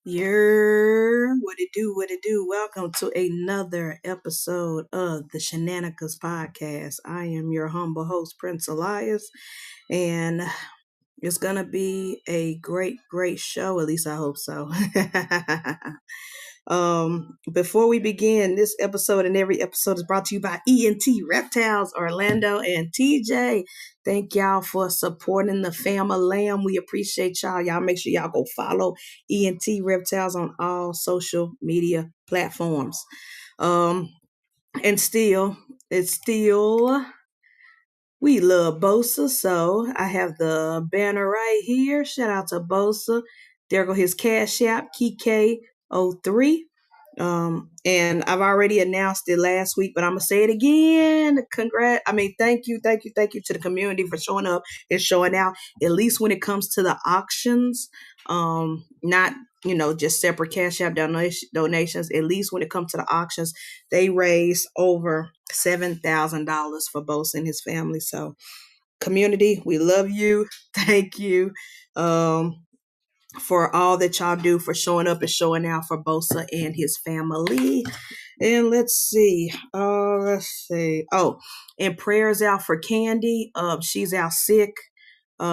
What it do, what it do. Welcome to another episode of the Shenanigas podcast. I am your humble host, Prince Elias, and it's gonna be a great show. At least I hope so. Before we begin, this episode and every episode is brought to you by ENT Reptiles, Orlando and TJ. Thank y'all for supporting the family. We appreciate y'all. Y'all make sure y'all go follow ENT Reptiles on all social media platforms. And it's still we love Bosa, so I have the banner right here. Shout out to Bosa. There go his Cash App, KK03. And I've already announced it last week, but I'm gonna say it again. Thank you to the community for showing up and showing out. At least when it comes to the auctions, not just separate Cash App donations. At least when it comes to the auctions, they raised over $7,000 for Bose and his family. So, community, we love you. Thank you. For all that y'all do, for showing up and showing out for Bosa and his family. And let's see. Oh, and prayers out for Candy. She's out sick.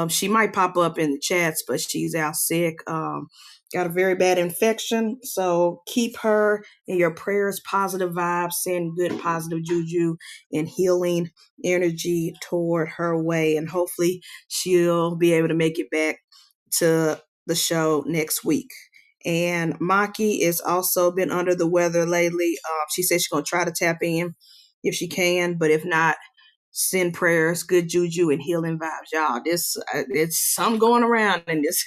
She might pop up in the chats, but she's out sick. Got a very bad infection. So keep her in your prayers, positive vibes, send good positive juju and healing energy toward her way. And hopefully she'll be able to make it back to the show next week. And Maki has also been under the weather lately. She said she's going to try to tap in if she can, but if not, send prayers, good juju, and healing vibes. Y'all, it's something going around in this.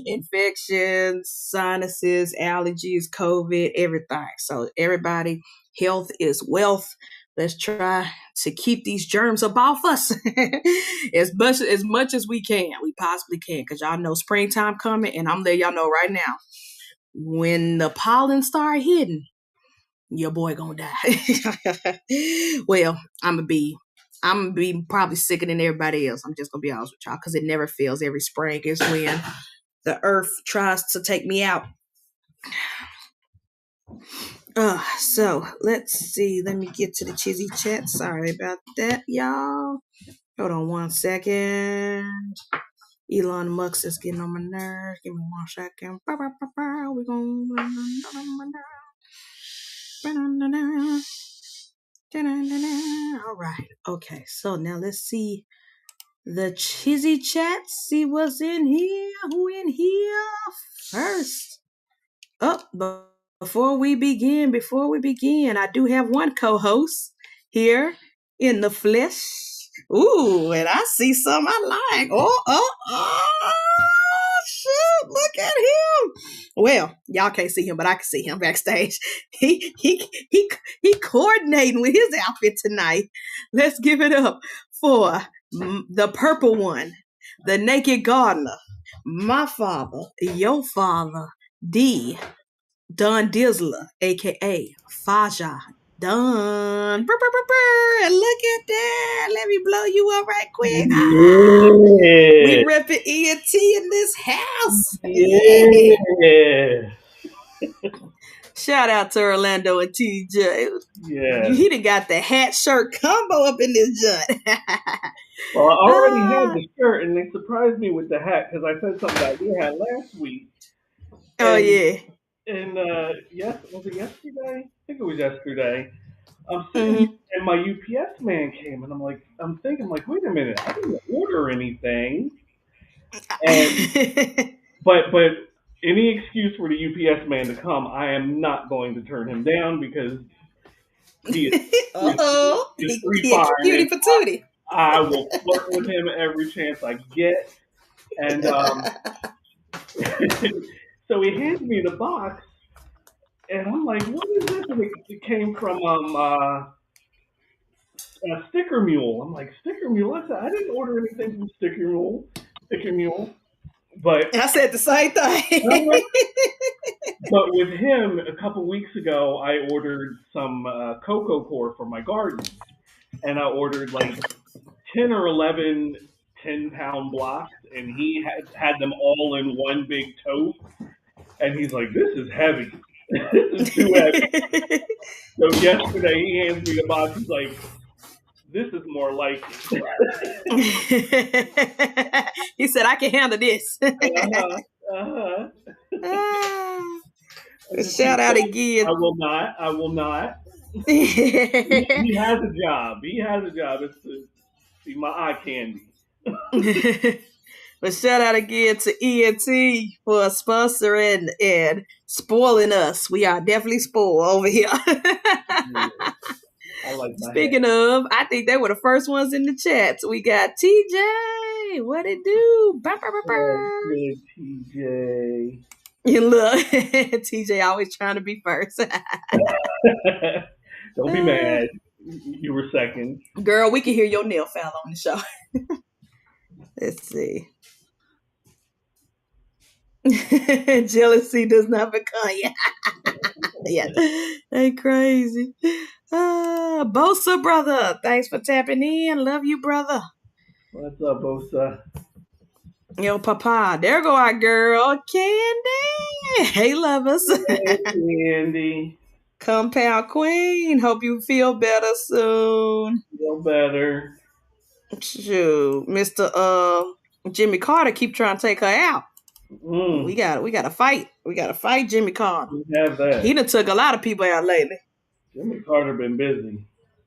Infections, sinuses, allergies, COVID, everything. So everybody, health is wealth. Let's try to keep these germs up off us as much as we can. We possibly can, because y'all know springtime coming, and I'm letting y'all know right now, when the pollen start hitting, your boy gonna die. Well, I'm gonna be probably sicker than everybody else. I'm just gonna be honest with y'all, because it never fails. Every spring is when the earth tries to take me out. So let's see. Let me get to the Chizzy chat. Sorry about that, y'all. Hold on one second. Elon Musk is getting on my nerves. Give me 1 second. We're gonna. All right. Okay. So now let's see the Chizzy chat. See what's in here. Who in here first? But before we begin, I do have one co-host here in the flesh. Ooh, and I see some I like. Oh, shoot, look at him. Well, y'all can't see him, but I can see him backstage. He coordinating with his outfit tonight. Let's give it up for the purple one, the naked gardener, my father, your father, Don Dizzler, aka Faja. Don. And look at that. Let me blow you up right quick. We repping ENT in this house. Yeah. Shout out to Orlando and TJ. Yeah. He done got the hat shirt combo up in this joint. Well, I already had the shirt, and they surprised me with the hat because I said something about your hat last week. Oh, yeah. And was it yesterday? I think it was yesterday. I'm sitting and my UPS man came, and I'm thinking, wait a minute, I didn't order anything. And but any excuse for the UPS man to come, I am not going to turn him down, because he is cutie patootie. I will flirt with him every chance I get. And so he hands me the box, and I'm like, what is this? And it came from Sticker Mule. I'm like, Sticker Mule? I didn't order anything from Sticker Mule. But I said the same thing. But with him, a couple weeks ago, I ordered some cocoa core for my garden. And I ordered 10 or 11 10-pound blocks, and he had them all in one big tote. And he's like, "This is heavy. This is too heavy." So yesterday he hands me the box. He's like, "This is more like it." He said, "I can handle this." Uh-huh. Uh-huh. Ah, I just keep shout out saying, again. I will not. I will not. He has a job. He has a job. It's to be my eye candy. But shout out again to ENT for sponsoring and spoiling us. We are definitely spoiled over here. Yeah, I like my hat. Speaking of, I think they were the first ones in the chat. So we got TJ. What it do? Bah, bah, bah, Oh, bah. good TJ. And look, TJ always trying to be first. Don't be mad. You were second. Girl, we can hear your nail file on the show. Let's see. Jealousy does not become. Yeah. Yeah. They crazy. Bosa brother. Thanks for tapping in. Love you, brother. What's up, Bosa? Yo, papa. There go our girl, Candy. Hey, lovers. Hey, Andy. Compound Queen. Hope you feel better soon. Feel better. Shoot, Mr. Jimmy Carter keep trying to take her out. We gotta fight. We gotta fight Jimmy Carter. We have that. He done took a lot of people out lately. Jimmy Carter been busy.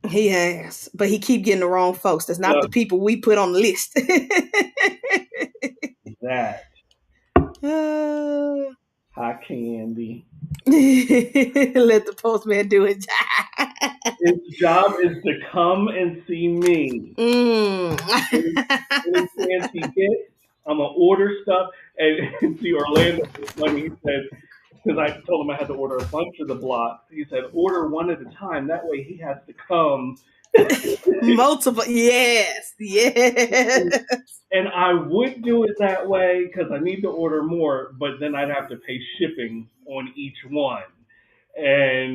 He has, but he keep getting the wrong folks. That's not the people we put on the list. That. Hot candy. Let the postman do his job. His job is to come and see me. Any chance he gets, I'm gonna order stuff. And see, Orlando was funny. He said, because I told him I had to order a bunch of the blocks. He said, order one at a time. That way he has to come. Multiple. Yes. And I would do it that way because I need to order more, but then I'd have to pay shipping on each one. And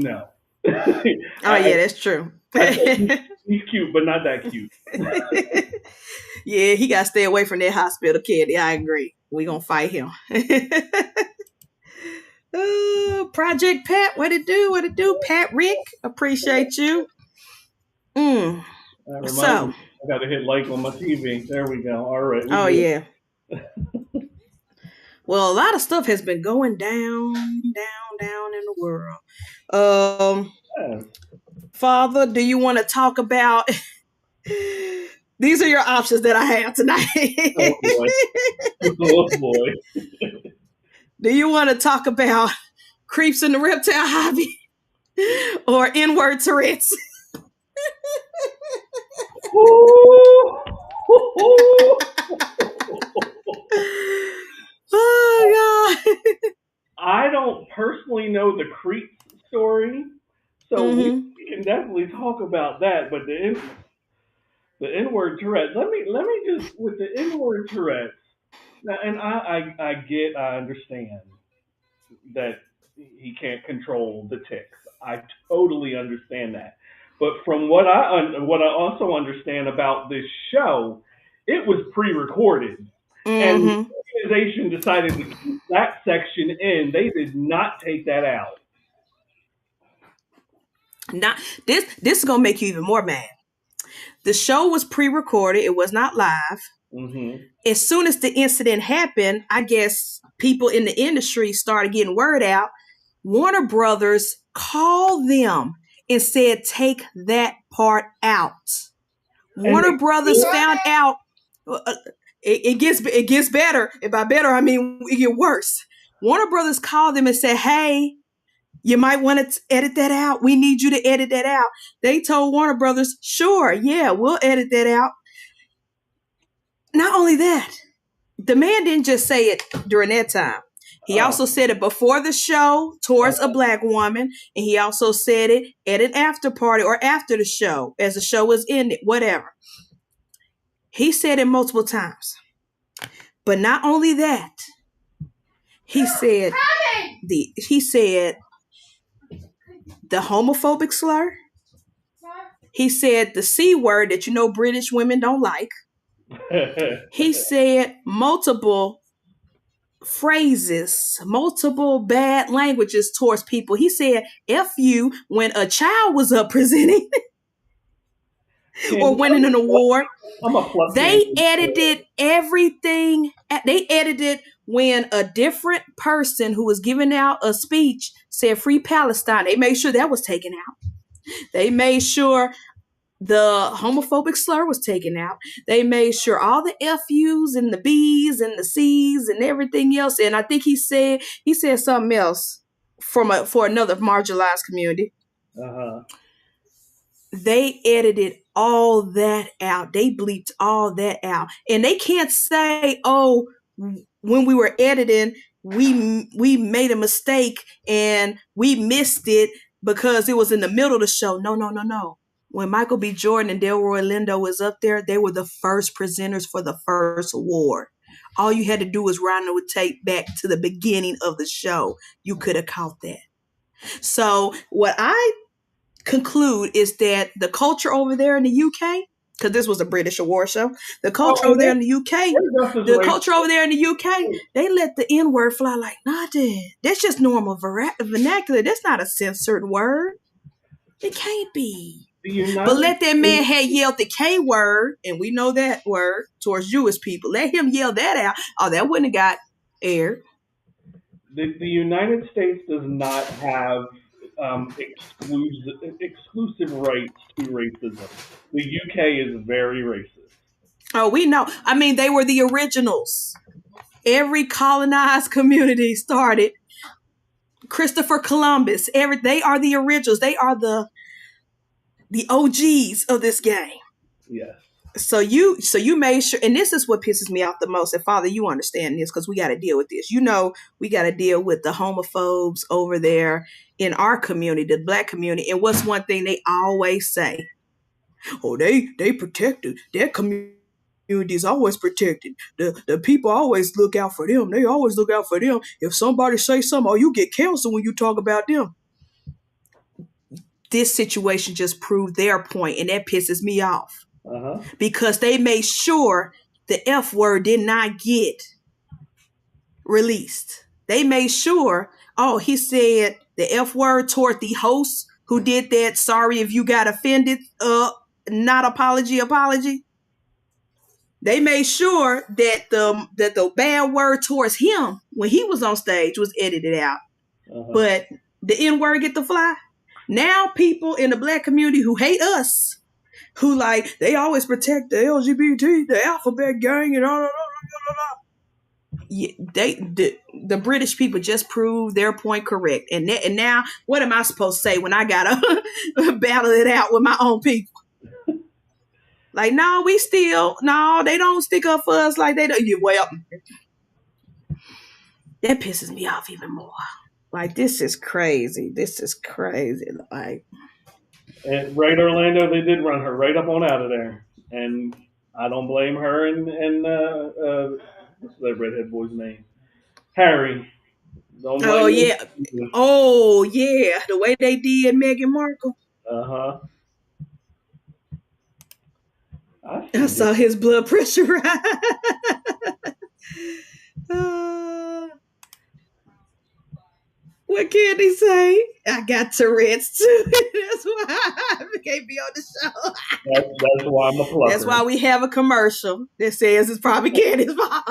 no. Oh, yeah, that's true. He's cute, but not that cute. Yeah, he got to stay away from that hospital candy. I agree. We gonna fight him. Project Pat, what it do? What it do? Pat Rick, appreciate you. So I got to hit like on my TV. There we go. All right. Oh yeah. Well, a lot of stuff has been going down in the world. Yeah. Father, do you want to talk about? These are your options that I have tonight. Oh boy. Do you want to talk about creeps in the reptile hobby or N-word Tourette's? Oh God. I don't personally know the creeps story, so we can definitely talk about that. But the N-word Tourette's. Let me just with the N-word Tourette's. Now, and I understand that he can't control the ticks. I totally understand that. But from what I also understand about this show, it was pre-recorded, and the organization decided to keep that section in. They did not take that out. Not this is gonna make you even more mad. The show was pre-recorded; it was not live. As soon as the incident happened, I guess people in the industry started getting word out. Warner Brothers called them and said, take that part out. Warner Brothers found out. It gets better. And by better, I mean it gets worse. Warner Brothers called them and said, hey, you might want to edit that out. We need you to edit that out. They told Warner Brothers, sure, yeah, we'll edit that out. Not only that, the man didn't just say it during that time. He also said it before the show towards a black woman. And he also said it at an after party or after the show, as the show was ended, whatever. He said it multiple times. But not only that, he said the homophobic slur. He said the C word that British women don't like. He said multiple phrases, multiple bad languages towards people. He said F you when a child was up presenting or Candy, winning an award. I'm a plus They Candy. edited everything. They edited when a different person who was giving out a speech said free Palestine. They made sure that was taken out. They made sure the homophobic slur was taken out. They made sure all the FUs and the B's and the C's and everything else. And I think he said something else for another marginalized community. Uh-huh. They edited all that out. They bleeped all that out. And they can't say, oh, when we were editing, we made a mistake and we missed it because it was in the middle of the show. No. When Michael B. Jordan and Delroy Lindo was up there, they were the first presenters for the first award. All you had to do was run the tape back to the beginning of the show. You could have caught that. So what I conclude is that the culture over there in the UK, because this was a British award show, the culture over there in the UK, they let the N-word fly like nothing. That's just normal vernacular. That's not a censored word. It can't be. But let that man have yelled the K word, and we know that word towards Jewish people. Let him yell that out. Oh, that wouldn't have got aired. The United States does not have exclusive rights to racism. The UK is very racist. Oh, we know. I mean, they were the originals. Every colonized community started. Christopher Columbus. They are the originals. They are the OGs of this game. Yes. So you made sure, and this is what pisses me off the most. And Father, you understand this because we got to deal with this. You know, we got to deal with the homophobes over there in our community, the Black community. And what's one thing they always say? Oh, they protected their community. Is always protected. The people always look out for them. They always look out for them. If somebody say something, oh, you get canceled when you talk about them. This situation just proved their point, and that pisses me off. Uh-huh. Because they made sure the F word did not get released. They made sure, oh, he said the F word toward the host who did that. Sorry if you got offended. Not apology. They made sure that the bad word towards him when he was on stage was edited out. Uh-huh. But the N-word get the fly. Now people in the Black community who hate us, who like, they always protect the LGBT, the alphabet gang, and all. Yeah, the British people just proved their point correct. And now, what am I supposed to say when I gotta battle it out with my own people? Like, no, they don't stick up for us like they do. Well, that pisses me off even more. Like, this is crazy. Like, and right, Orlando, they did run her right up on out of there, and I don't blame her. And what's that redhead boy's name? Harry. Don't blame Oh yeah, the way they did Meghan Markle. Uh-huh. I saw his blood pressure rise. What can he say? I got Tourette's too. That's why I can't be on the show. That's why I'm a plucker. That's why we have a commercial that says it's probably Candy's fault.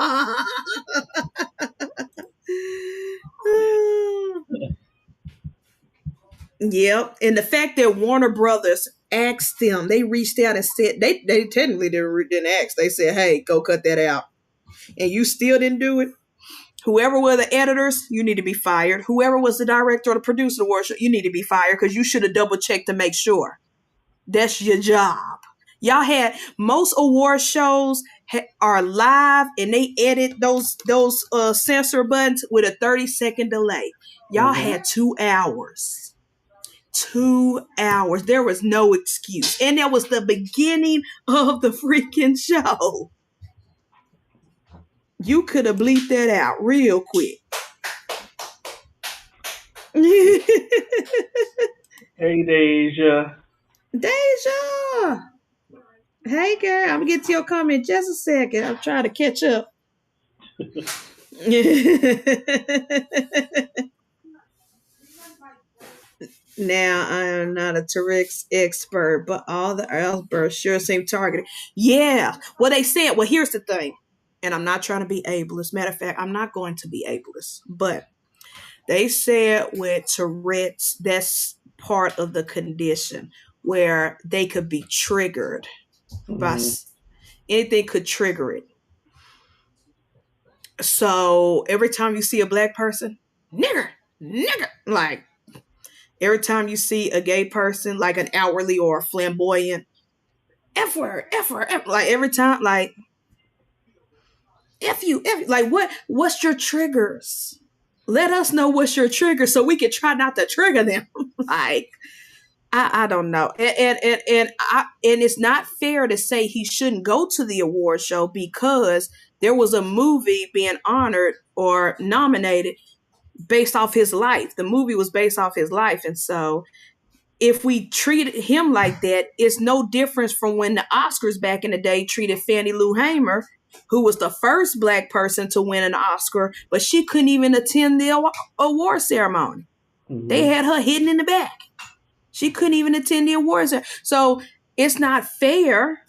Yep. And the fact that Warner Brothers asked them, they reached out and said, they technically didn't ask. They said, hey, go cut that out. And you still didn't do it. Whoever were the editors, you need to be fired. Whoever was the director or the producer of the workshop, you need to be fired because you should have double checked to make sure. That's your job. Y'all had most award shows are live and they edit those censor buttons with a 30-second delay. Y'all had 2 hours. 2 hours. There was no excuse. And that was the beginning of the freaking show. You could have bleeped that out real quick. Hey, Deja. Deja. Hey, girl. I'm going to get to your comment in just a second. I'm trying to catch up. Now, I am not a TICKS expert, but all the outbursts sure seem targeted. Yeah. Well, they said, well, here's the thing. And I'm not trying to be ableist. Matter of fact, I'm not going to be ableist. But they said with Tourette's, that's part of the condition where they could be triggered by anything could trigger it. So every time you see a black person, nigger, nigger, like every time you see a gay person, like an outwardly or flamboyant, F word, F word, F, like every time, like F you, F, like what's your triggers? Let us know what's your trigger so we can try not to trigger them. Like, I don't know. And it's not fair to say he shouldn't go to the award show because there was a movie being honored or nominated based off his life. The movie was based off his life. And so if we treated him like that, it's no difference from when the Oscars back in the day treated Fannie Lou Hamer, who was the first black person to win an Oscar, but she couldn't even attend the award ceremony. They had her hidden in the back. She couldn't even attend the awards. So it's not fair.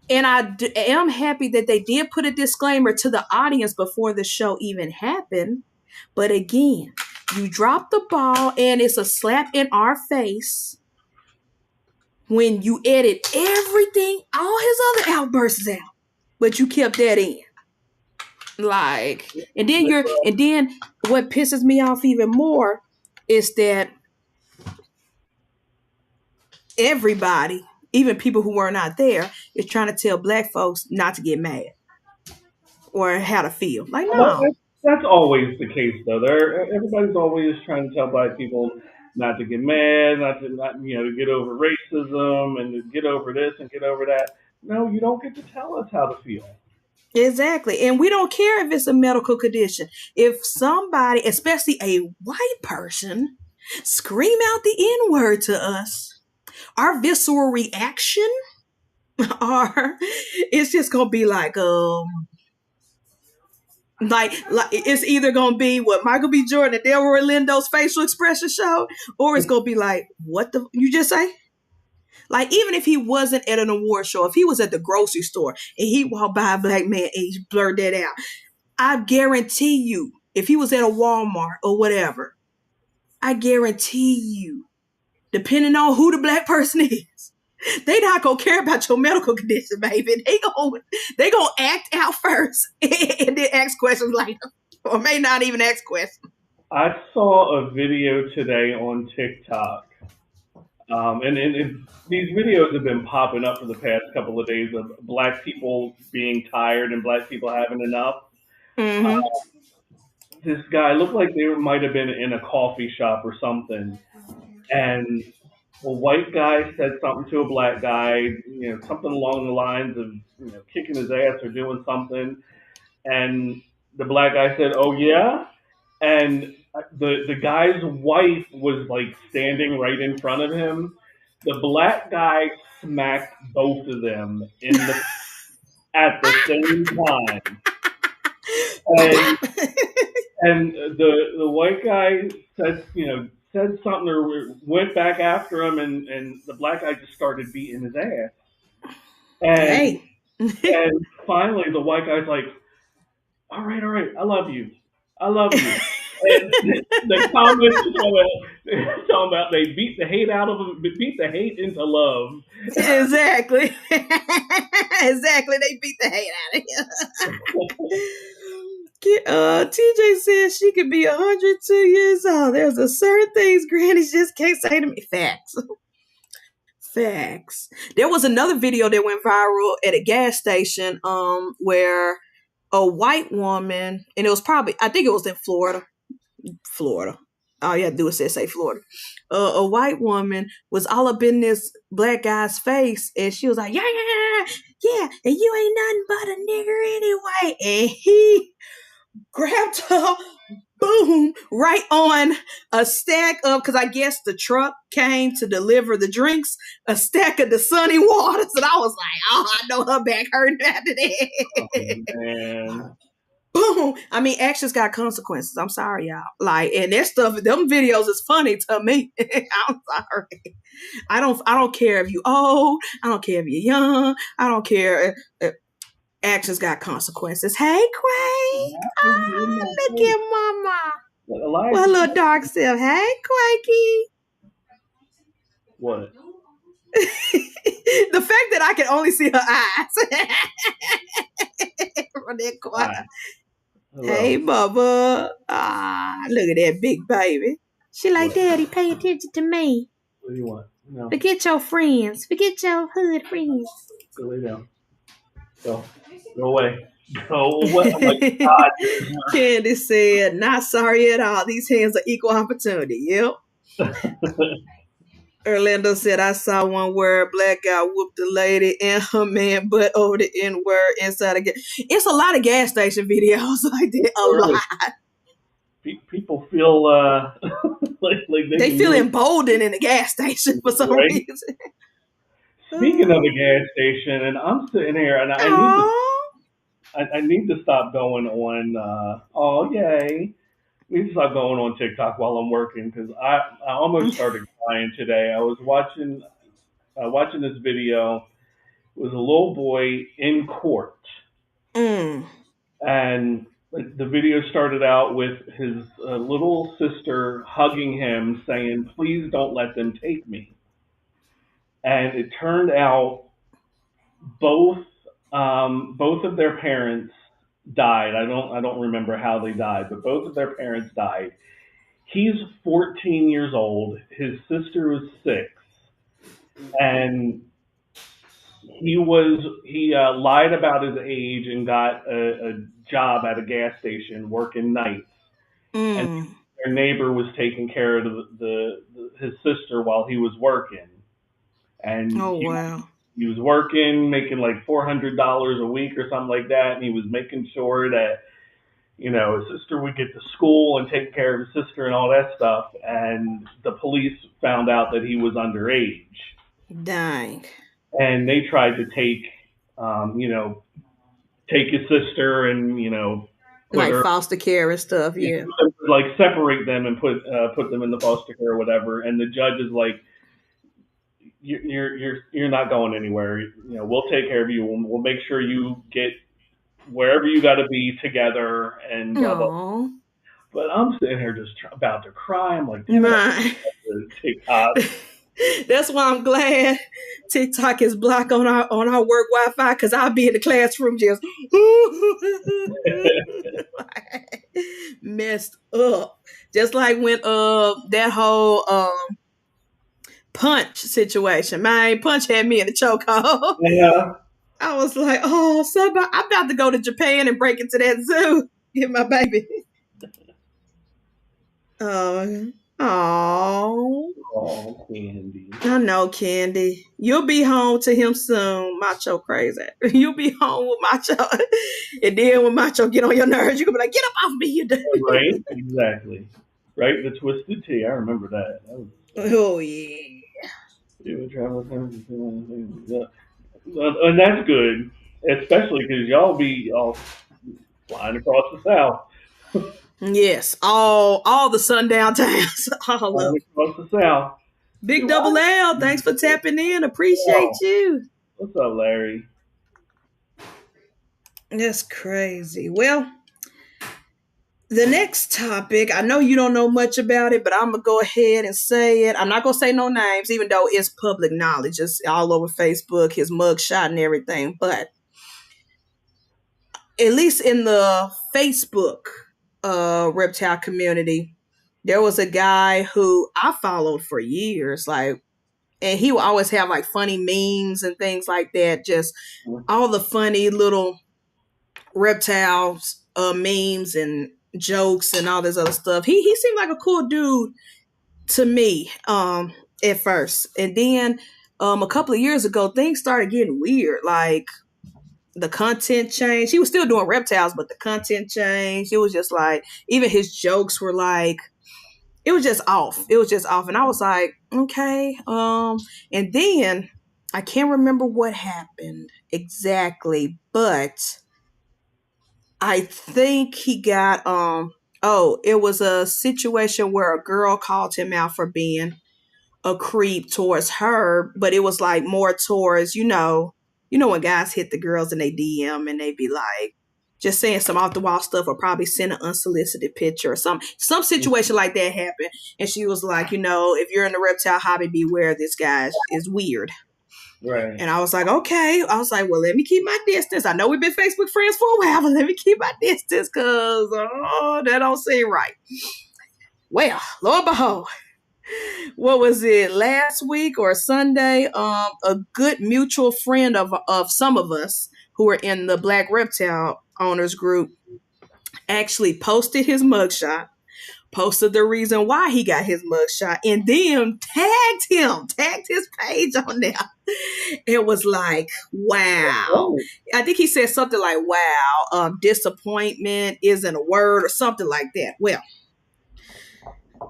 And I am happy that they did put a disclaimer to the audience before the show even happened. But again, you drop the ball and it's a slap in our face when you edit everything, all his other outbursts out, but you kept that in. Like, and then what pisses me off even more is that everybody, even people who were not there, is trying to tell black folks not to get mad or how to feel. Like, no. That's always the case, though. Everybody's always trying to tell black people not to get mad, to get over racism and to get over this and get over that. No, you don't get to tell us how to feel. Exactly. And we don't care if it's a medical condition. If somebody, especially a white person, scream out the N-word to us, our visceral reaction it's just gonna be like it's either gonna be what Michael B. Jordan and Delroy Lindo's facial expression show, or it's gonna be like, what the you just say? Like, even if he wasn't at an award show, if he was at the grocery store and he walked by a black man and he blurred that out, I guarantee you, if he was at a Walmart or whatever, I guarantee you, depending on who the black person is, they not gonna care about your medical condition, baby. They gonna act out first and then ask questions later, or may not even ask questions. I saw a video today on TikTok, and these videos have been popping up for the past couple of days of black people being tired and black people having enough. This guy looked like they might have been in a coffee shop or something, and a white guy said something to a black guy, something along the lines of, kicking his ass or doing something. And the black guy said, "Oh yeah," and the guy's wife was like standing right in front of him. The black guy smacked both of them at the same time. And the white guy said something or went back after him, and the black guy just started beating his ass. And and finally the white guy's like, all right, I love you. And the comments talking about they beat the hate out of him, beat the hate into love. Exactly. Exactly. They beat the hate out of him. TJ says she could be 102 years old. There's a certain things grannies just can't say to me. Facts. There was another video that went viral at a gas station where a white woman, and it was I think it was in Florida. All you have to do is say Florida. A white woman was all up in this black guy's face, and she was like, yeah, and you ain't nothing but a nigger anyway. And he grabbed her, boom, right on a stack of, because I guess the truck came to deliver the drinks, a stack of the Sunny Waters. And I was like, oh, I know her back hurting after that. Oh, man. boom. I mean, actions got consequences. I'm sorry, y'all. Like, and their stuff, them videos is funny to me. I'm sorry. I don't care if you old. I don't care if you're young. I don't care. Actions got consequences. Hey, Quake. Oh, look at Mama. What little dark self? Hey, Quakey. What? The fact that I can only see her eyes from that corner. Hey, Bubba. Look at that big baby. She like, Daddy, pay attention to me. What do you want? No. Forget your friends. Forget your hood friends. Go lay down. Go away. Go away. Oh my God. Candy said, not sorry at all. These hands are equal opportunity. Yep. Orlando said, I saw one where a black guy whooped a lady and her man butt over the N-word inside a gas. It's a lot of gas station videos like that. A lot. People feel like they feel emboldened in the gas station for some reason. Speaking of the gas station, and I'm sitting here, and I need to stop going on. Oh yay! I need to stop going on TikTok while I'm working because I almost started crying today. I was watching this video. It was a little boy in court, and the video started out with his little sister hugging him, saying, "Please don't let them take me." And it turned out both of their parents died. I don't remember how they died, but both of their parents died. He's 14 years old. His sister was 6, and he lied about his age and got a job at a gas station working nights. And their neighbor was taking care of his sister while he was working. And he was working, making like $400 a week or something like that, and he was making sure that, you know, his sister would get to school and take care of his sister and all that stuff. And the police found out that he was underage. Dang. And they tried to take his sister and, like foster care and stuff, yeah. Like separate them and put them in the foster care or whatever. And the judge is like, you're not going anywhere. We'll take care of you. We'll make sure you get wherever you got to be together and blah, blah. But I'm sitting here just about to cry. I'm like, TikTok. That's why I'm glad TikTok is blocked on our work Wi-Fi, because I'll be in the classroom just messed up. Just like when that whole Punch situation. Man, Punch had me in the chokehold. Yeah. I was like, oh, somebody, I'm about to go to Japan and break into that zoo. Get my baby. Oh, Candy. I know, Candy. You'll be home to him soon, Macho crazy. You'll be home with Macho. And then when Macho get on your nerves, you're going to be like, get up off me, you do. Right, exactly. Right, the Twisted Tea. I remember that. Oh, yeah. And that's good, especially because y'all be all flying across the South. Yes, all the sundown towns, all of across the South. Big Double L, thanks for tapping in. Appreciate you. What's up, Larry? That's crazy. Well, the next topic, I know you don't know much about it, but I'm going to go ahead and say it. I'm not going to say no names, even though it's public knowledge. It's all over Facebook, his mugshot and everything. But at least in the Facebook reptile community, there was a guy who I followed for years, and he would always have like funny memes and things like that. Just all the funny little reptiles memes and jokes and all this other stuff. He seemed like a cool dude to me at first, and then a couple of years ago things started getting weird. Like the content changed. He was still doing reptiles, but the content changed. It was just like, even his jokes were like, it was just off. And I was like, okay. And then I can't remember what happened exactly, but I think he got it was a situation where a girl called him out for being a creep towards her, but it was like more towards, when guys hit the girls in they DM and they be like just saying some off the wall stuff or probably send an unsolicited picture or some situation like that happened. And she was like, if you're in the reptile hobby, beware, this guy is weird. Right. And I was like, okay. I was like, well, let me keep my distance. I know we've been Facebook friends for a while, but let me keep my distance because, that don't seem right. Well, lo and behold, what was it, last week or Sunday? A good mutual friend of some of us who were in the Black Reptile Owners group actually posted his mugshot, posted the reason why he got his mugshot, and then tagged his page on there. It was like, wow. I think he said something like, wow, disappointment isn't a word or something like that. Well,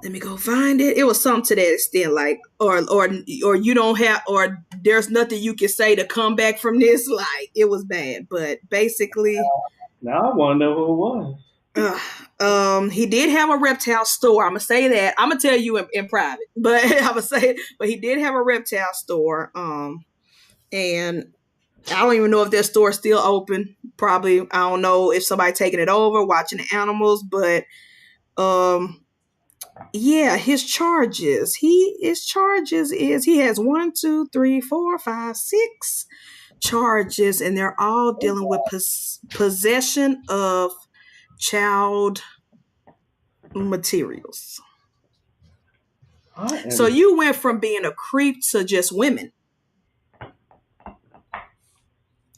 let me go find it. It was something to that extent, like, or you don't have, or there's nothing you can say to come back from this. Like, it was bad, but basically, now I want to know who it was. He did have a reptile store. I'm gonna say that. I'm gonna tell you in private, but I'm gonna say it. But he did have a reptile store. And I don't even know if that store is still open. Probably, I don't know if somebody taking it over, watching the animals, but yeah, his charges. His charges is he has 1, 2, 3, 4, 5, 6 charges, and they're all dealing with possession of child materials. So you went from being a creep to just women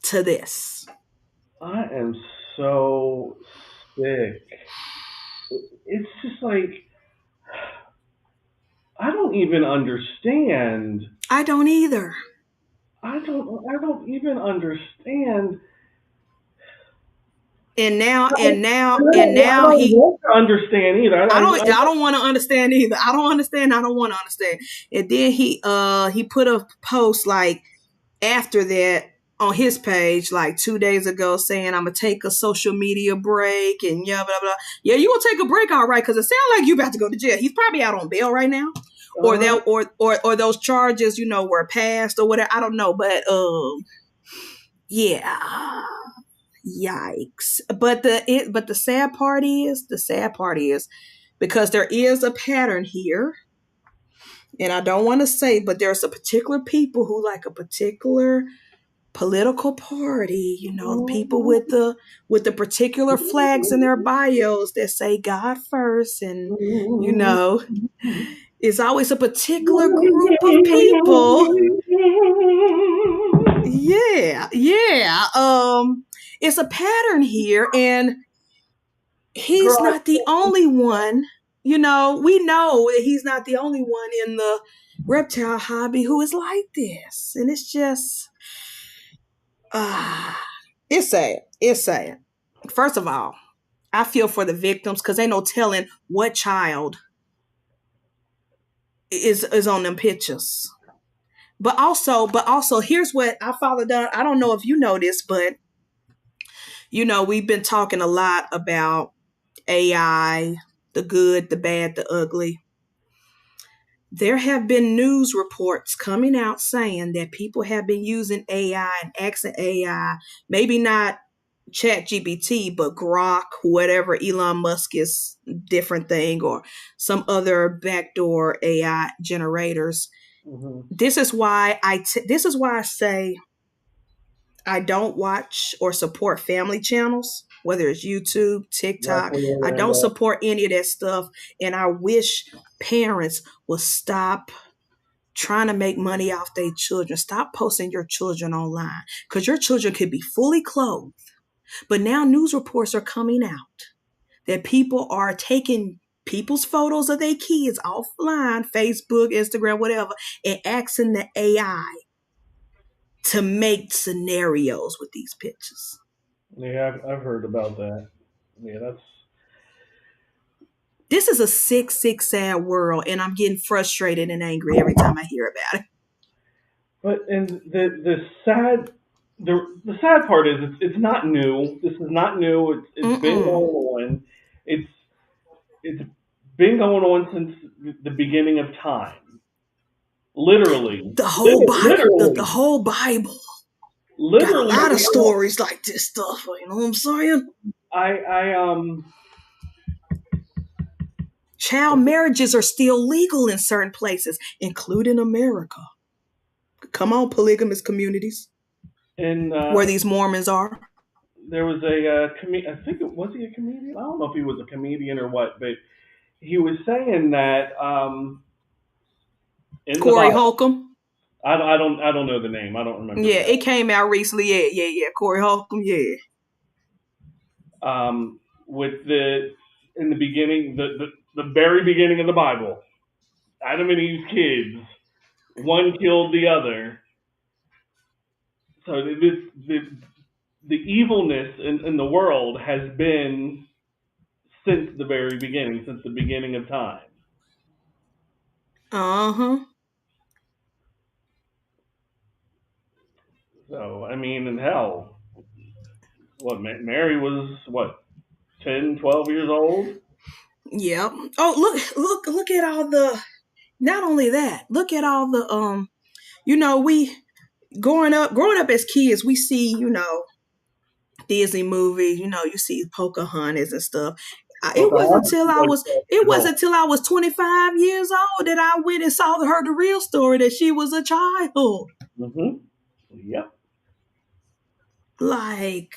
to this. I am so sick. It's just like, I don't even understand. I don't either. I don't even understand. And now I don't he want to understand either. I don't want to understand either. I don't understand. I don't want to understand. And then he put a post like after that on his page like 2 days ago saying, I'm gonna take a social media break and blah blah blah. Yeah, you gonna take a break, all right? Because it sounds like you about to go to jail. He's probably out on bail right now, or that or those charges were passed or whatever. I don't know, but yeah. Yikes. But the sad part is because there is a pattern here, and I don't want to say, but there's a particular people who like a particular political party, people with the particular flags in their bios that say God first, and it's always a particular group of people. Yeah. It's a pattern here, and he's not the only one. We know that he's not the only one in the reptile hobby who is like this, and it's just, it's sad. It's sad. First of all, I feel for the victims because ain't no telling what child is on them pictures. But also, here's what I followed up. I don't know if you know this, but we've been talking a lot about AI, the good, the bad, the ugly. There have been news reports coming out saying that people have been using AI and asking AI, maybe not ChatGPT, but Grok, whatever Elon Musk's different thing, or some other backdoor AI generators. Mm-hmm. This is why I say I don't watch or support family channels, whether it's YouTube, TikTok. I don't support any of that stuff. And I wish parents will stop trying to make money off their children. Stop posting your children online, because your children could be fully clothed. But now news reports are coming out that people are taking people's photos of their kids offline, Facebook, Instagram, whatever, and asking the AI to make scenarios with these pictures. Yeah, I've heard about that. Yeah, this is a sick, sad world, and I'm getting frustrated and angry every time I hear about it. But and the sad the sad part is it's not new. This is not new. It's been Mm-mm. going on. It's it's been going on since the beginning of time. Literally, The whole Bible, the literally, whole Bible got a literally. lot of stories like this stuff. You know what I'm saying? I Child marriages are still legal in certain places, including America. Come on, polygamous communities, in where these Mormons are. there was a I think it was he a comedian. I don't know if he was a comedian or what, but he was saying that in the Corey Bible. Holcomb. I don't know the name. I don't remember the Yeah, it name. came out recently. Yeah. Corey Holcomb. Yeah. With the in the beginning, the very beginning of the Bible, Adam and Eve's kids, one killed the other. So the evilness in the world has been since the very beginning, since the beginning of time. Uh-huh. So I mean, in hell, what Mary was what 10, 12 years old. Yep. Oh, look at all the. Not only that, look at all the we growing up as kids, we see Disney movies. You see Pocahontas and stuff. Pocahontas was like 12 It years wasn't old. until I was 25 years old that I went and saw her the real story that she was a child. Mm-hmm. Yep. Like,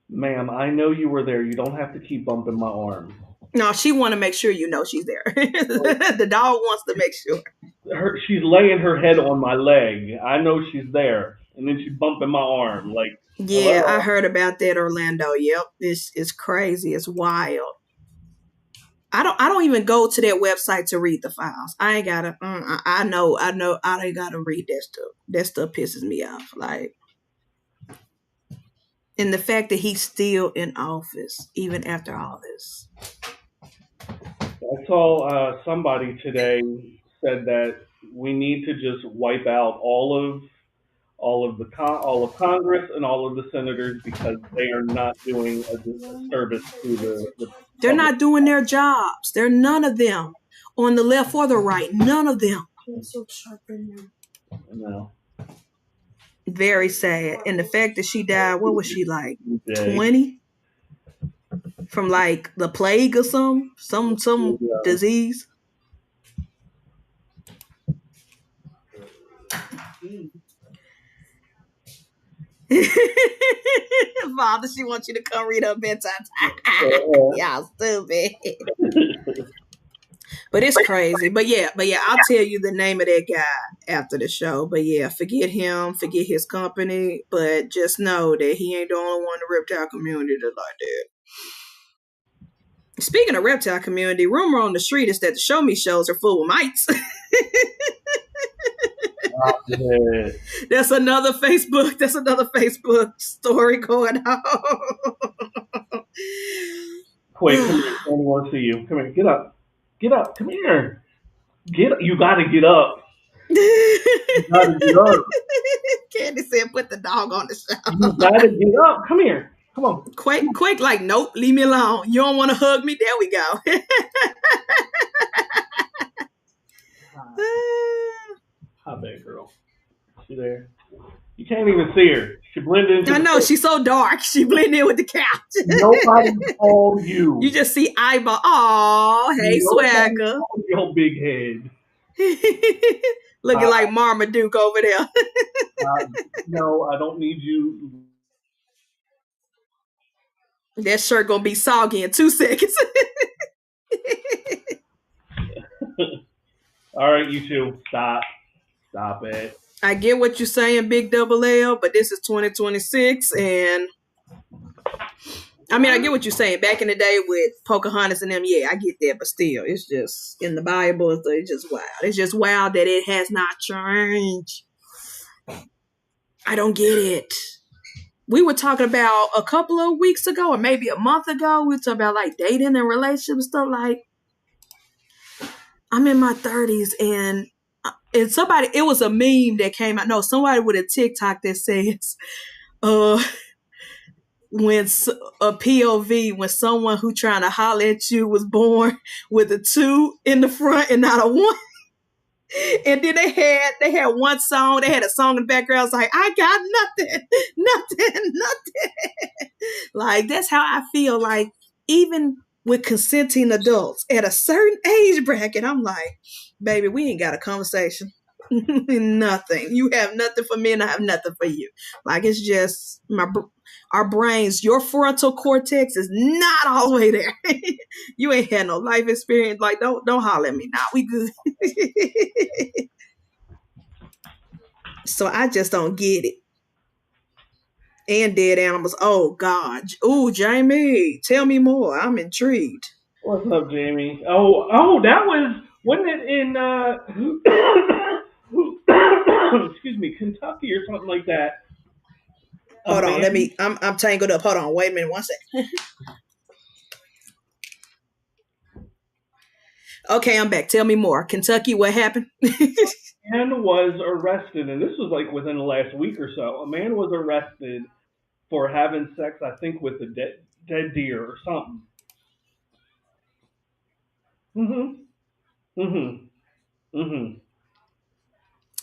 Ma'am, I know you were there. You don't have to keep bumping my arm. no, she want to make sure she's there. The dog wants to make sure. She's laying her head on my leg. I know she's there, and then she's bumping my arm. Like, Yeah, I hello. heard about that, Orlando. Yep, it's crazy. It's wild. I don't even go to that website to read the files. I ain't gotta. I know. I ain't gotta read that stuff. That stuff pisses me off. Like, and the fact that he's still in office even after all this. I saw somebody today said that we need to just wipe out all of Congress and all of the senators because they are not doing a service to the They're public. not doing their jobs. They're none of them on the left or the right. None of them. So sharp in No. Very sad. And the fact that she died, what was she like? Okay. 20? From like the plague or some disease. Father, she wants you to come read her bedtime. Y'all stupid. But it's crazy. But yeah, I'll tell you the name of that guy after the show. But yeah, forget him, forget his company. But just know that he ain't the only one in the reptile community that's like that. Speaking of reptile community, rumor on the street is that the show me shows are full of mites. That's another Facebook story going on. Wait, come here. I want to see you. Come here. Get up. Get up. Come here. Get up. You got to get up. You got to get up. Candy said, "Put the dog on the show." You got to get up. Come here. Come on. Quake, like, nope, leave me alone. You don't want to hug me? There we go. Hi, bad girl. She there? You can't even see her. She blended into. I know she's so dark. She blended in with the couch. Nobody called you. You just see eyeball. Oh, hey, swagger. Your big head. Looking like Marmaduke over there. No, I don't need you. That shirt gonna be soggy in 2 seconds. All right, you two, stop it. I get what you're saying, Big Double L, but this is 2026, and I mean, I get what you're saying. Back in the day with Pocahontas and them, yeah, I get that, but still, it's just in the Bible, it's just wild. It's just wild that it has not changed. I don't get it. We were talking about a couple of weeks ago, or maybe a month ago, we were talking about like dating and relationships and stuff. Like, I'm in my 30s, and and somebody, it was a meme that came out. No, somebody with a TikTok that says, uh, when a POV, when someone who trying to holler at you was born with a 2 in the front and not a 1. And then they had one song, they had a song in the background. It's like, I got nothing, nothing. Like, that's how I feel. Like, even with consenting adults at a certain age bracket, I'm like, baby, we ain't got a conversation. Nothing. You have nothing for me, and I have nothing for you. Like, it's just our brains. Your frontal cortex is not all the way there. You ain't had no life experience. Like, don't holler at me now. We good. So I just don't get it. And dead animals. Oh God. Ooh, Jamie, tell me more. I'm intrigued. What's up, Jamie? Oh, that was wasn't it in excuse me, Kentucky or something like that? A Hold on, let man. me. I'm tangled up. Hold on, wait a minute, one second. Okay, I'm back. Tell me more. Kentucky, what happened? Man was arrested, and this was like within the last week or so. A man was arrested for having sex, I think, with a dead deer or something. Mhm. Mhm. Mhm.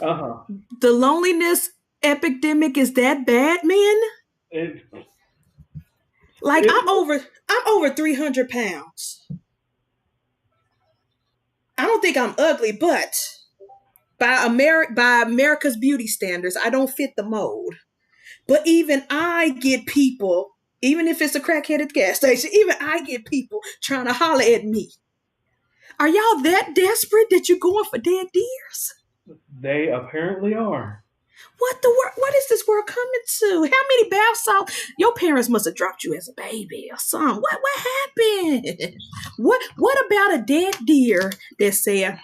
Uh huh. The loneliness epidemic is that bad, man? It Like, it I'm over 300 pounds. I don't think I'm ugly, but by America's beauty standards, I don't fit the mold. But even I get people, even if it's a crackheaded gas station, even I get people trying to holler at me. Are y'all that desperate that you're going for dead deers? they apparently are. What the world? What is this world coming to? How many bath salts? Your parents must have dropped you as a baby or something. What happened? What about a dead deer that said,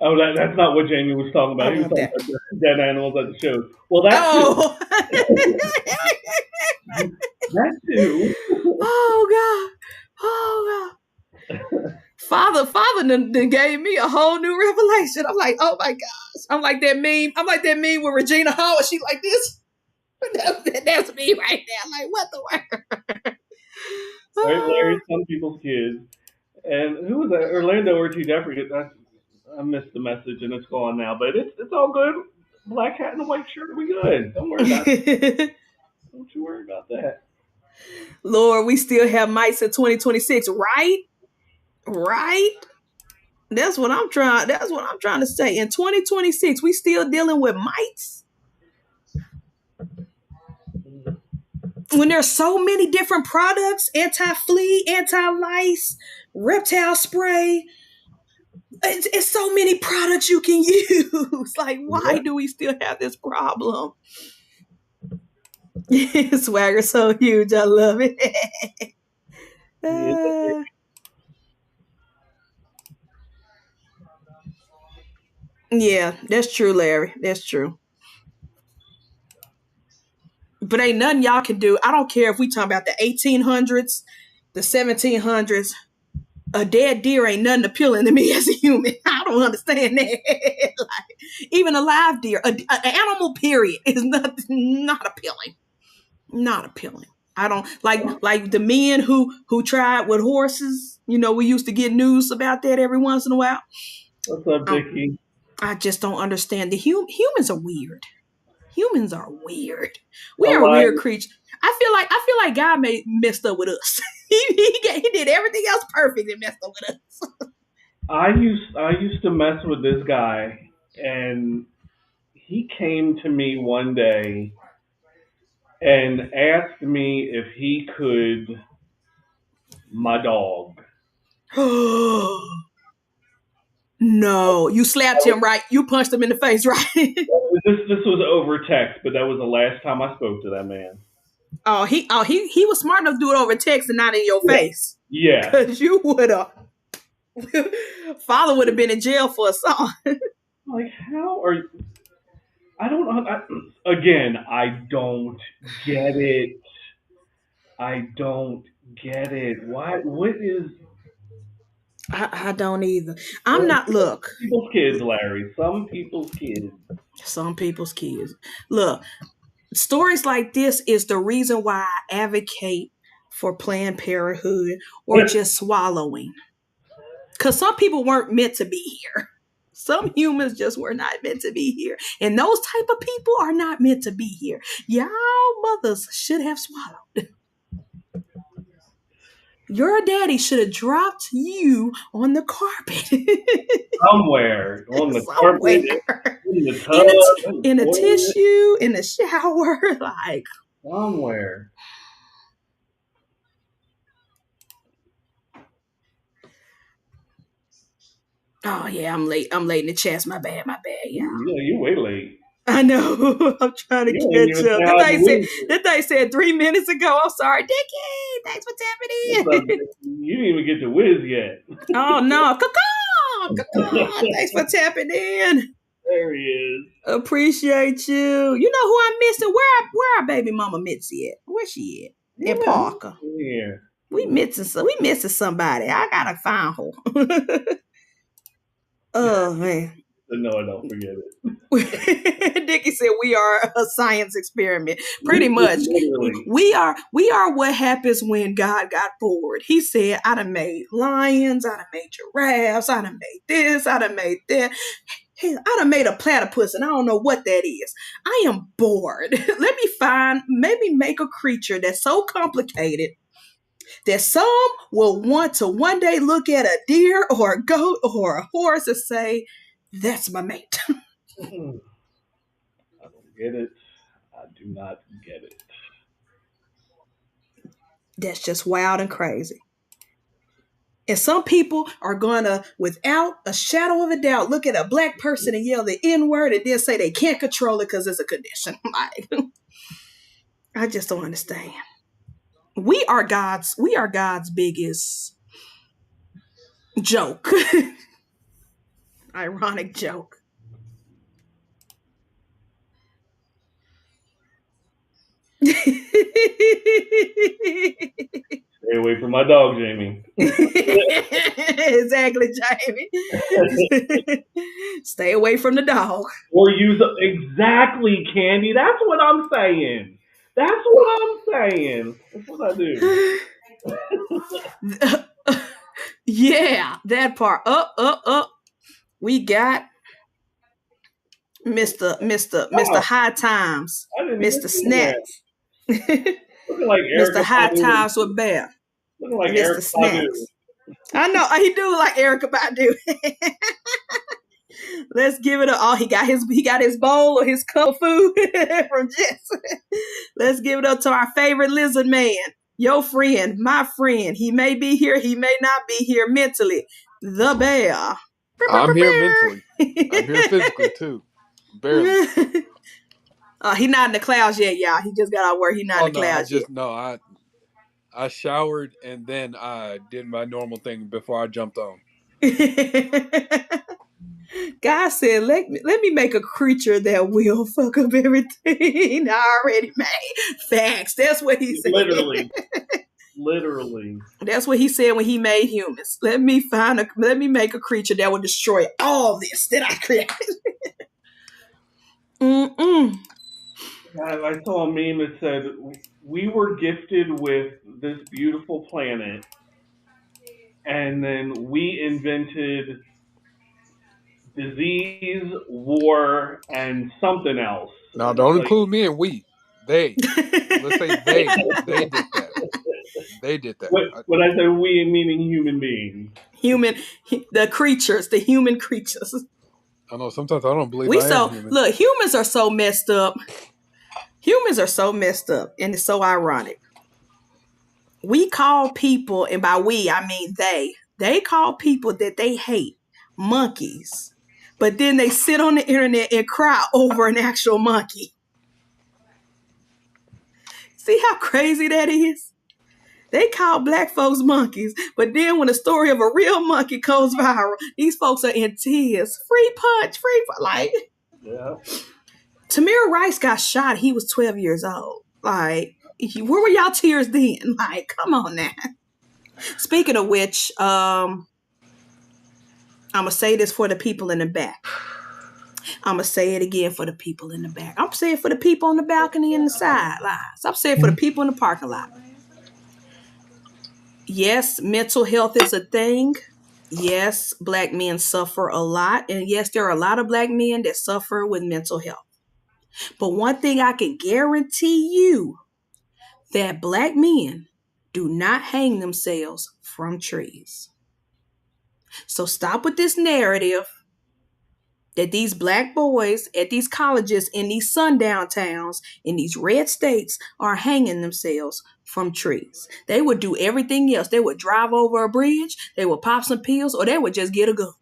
Oh, that's not what Jamie was talking I about. He was want talking that. about the dead animals at the show. Well, that too. Oh, That too. oh God, oh God. Father done gave me a whole new revelation. I'm like, oh my gosh. I'm like that meme. I'm like that meme with Regina Hall. She like this. That's me right there. Like, what the word? Larry, some people's kids. And who was that? Orlando Ortiz. I forget. I missed the message and it's gone now. But it's all good. Black hat and a white shirt. We good. Don't worry about it. Don't you worry about that. Lord, we still have mites in 2026, right? Right? That's what I'm trying. That's what I'm trying to say. In 2026, we still dealing with mites when there's so many different products: anti-flea, anti-lice, reptile spray. It's so many products you can use. Like, why Yeah. do we still have this problem? Swagger so huge. I love it. Yeah. Yeah, that's true, Larry. That's true. But ain't nothing y'all can do. I don't care if we talk about the 1800s, the 1700s. A dead deer ain't nothing appealing to me as a human. I don't understand that. Like, even a live deer, an animal period is not appealing. Not appealing. I don't like the men who tried with horses. You know, we used to get news about that every once in a while. What's up, Um, Vicky? I just don't understand. Humans are weird. Humans are weird. We are weird Alive. creatures. I feel like God messed up with us. He did everything else perfect and messed up with us. I used to mess with this guy, and he came to me one day and asked me if he could my dog. No, you slapped him right. You punched him in the face, right? This was over text, but that was the last time I spoke to that man. He was smart enough to do it over text and not in your Yeah. face. Yeah. Cause you would have father would have been in jail for a song. Like how are you? I don't know. Again, I don't get it. I don't get it. Why? What is? I don't either. I'm not. Look, People's kids, Larry. Some people's kids. some people's kids. Look, stories like this is the reason why I advocate for Planned Parenthood or just swallowing. Because some people weren't meant to be here. Some humans just were not meant to be here. And those type of people are not meant to be here. Y'all mothers should have swallowed. Your daddy should have dropped you on the carpet. Somewhere on the carpet, Somewhere. in the tub, In a toilet, tissue, in the shower. Like, somewhere. oh yeah, I'm late. I'm late in the chest. My bad, yeah. Yeah, you way late. I know. I'm trying to You ain't catch even up. say hi to Wiz. That thing said 3 minutes ago. I'm sorry, Dickie. Thanks for What's up? tapping in. You didn't even get to Wiz yet. Oh no. Caw-caw. Thanks for tapping in. There he is. Appreciate you. You know who I'm missing? Where our baby mama Mitzi at? Where she at? In Parker. Yeah. We missing somebody. I gotta find her. Oh man. No, I don't forget it. Dickie said we are a science experiment. Pretty much. Literally. We are what happens when God got bored. He said, I done made lions, I done made giraffes, I done made this, I done made that. Hey, I done made a platypus and I don't know what that is. I am bored. Let me maybe make a creature that's so complicated that some will want to one day look at a deer or a goat or a horse and say, that's my mate. I don't get it. I do not get it. That's just wild and crazy. And some people are going to, without a shadow of a doubt, look at a black person and yell the N-word and then say they can't control it because it's a condition. Like, I just don't understand. We are God's biggest joke. Ironic joke. Stay away from my dog, Jamie. Exactly, Jamie. Stay away from the dog. Or use exactly, Candy. That's what I'm saying. That's what I do. Yeah, that part. Up. We got Mr. High Times. I didn't Mr. Snacks. Looking like Mr. High Times with Bear. Looking like Mr. Snacks. I know he do look like Erica Badu. Let's give it up. Oh, he got his bowl or his cup of food from Jess. Let's give it up to our favorite lizard man, your friend, my friend. He may be here, he may not be here mentally. The bear. I'm here mentally. I'm here physically too. Barely. He not in the clouds yet, y'all. He just got out of work. He not in the clouds yet. I showered and then I did my normal thing before I jumped on. God said, let me make a creature that will fuck up everything I already made. Facts. That's what he said. Literally. That's what he said when he made humans. Let me make a creature that will destroy all this that I created. I saw a meme that said, we were gifted with this beautiful planet, and then we invented disease, war, and something else. Now, don't include me and we. They. Let's say they. They did that. They did that. When I say we, meaning human beings. The creatures, the human creatures. I know, sometimes I don't believe I am human. Look, humans are so messed up. Humans are so messed up, and it's so ironic. We call people, and by we, I mean they call people that they hate monkeys. But then they sit on the internet and cry over an actual monkey. See how crazy that is? They call black folks monkeys, but then when the story of a real monkey goes viral, these folks are in tears. Free punch. Like, yeah. Tamir Rice got shot. He was 12 years old. Like, where were y'all tears then? Like, come on now. Speaking of which, I'm going to say this for the people in the back. I'm going to say it again for the people in the back. I'm going to say it for the people on the balcony and the sidelines. I'm saying it for the people in the parking lot. Yes, mental health is a thing. Yes, Black men suffer a lot. And yes, there are a lot of Black men that suffer with mental health. But one thing I can guarantee you, that Black men do not hang themselves from trees. So stop with this narrative that these Black boys at these colleges in these sundown towns in these red states are hanging themselves from trees. They would do everything else. They would drive over a bridge, they would pop some pills, or they would just get a gun.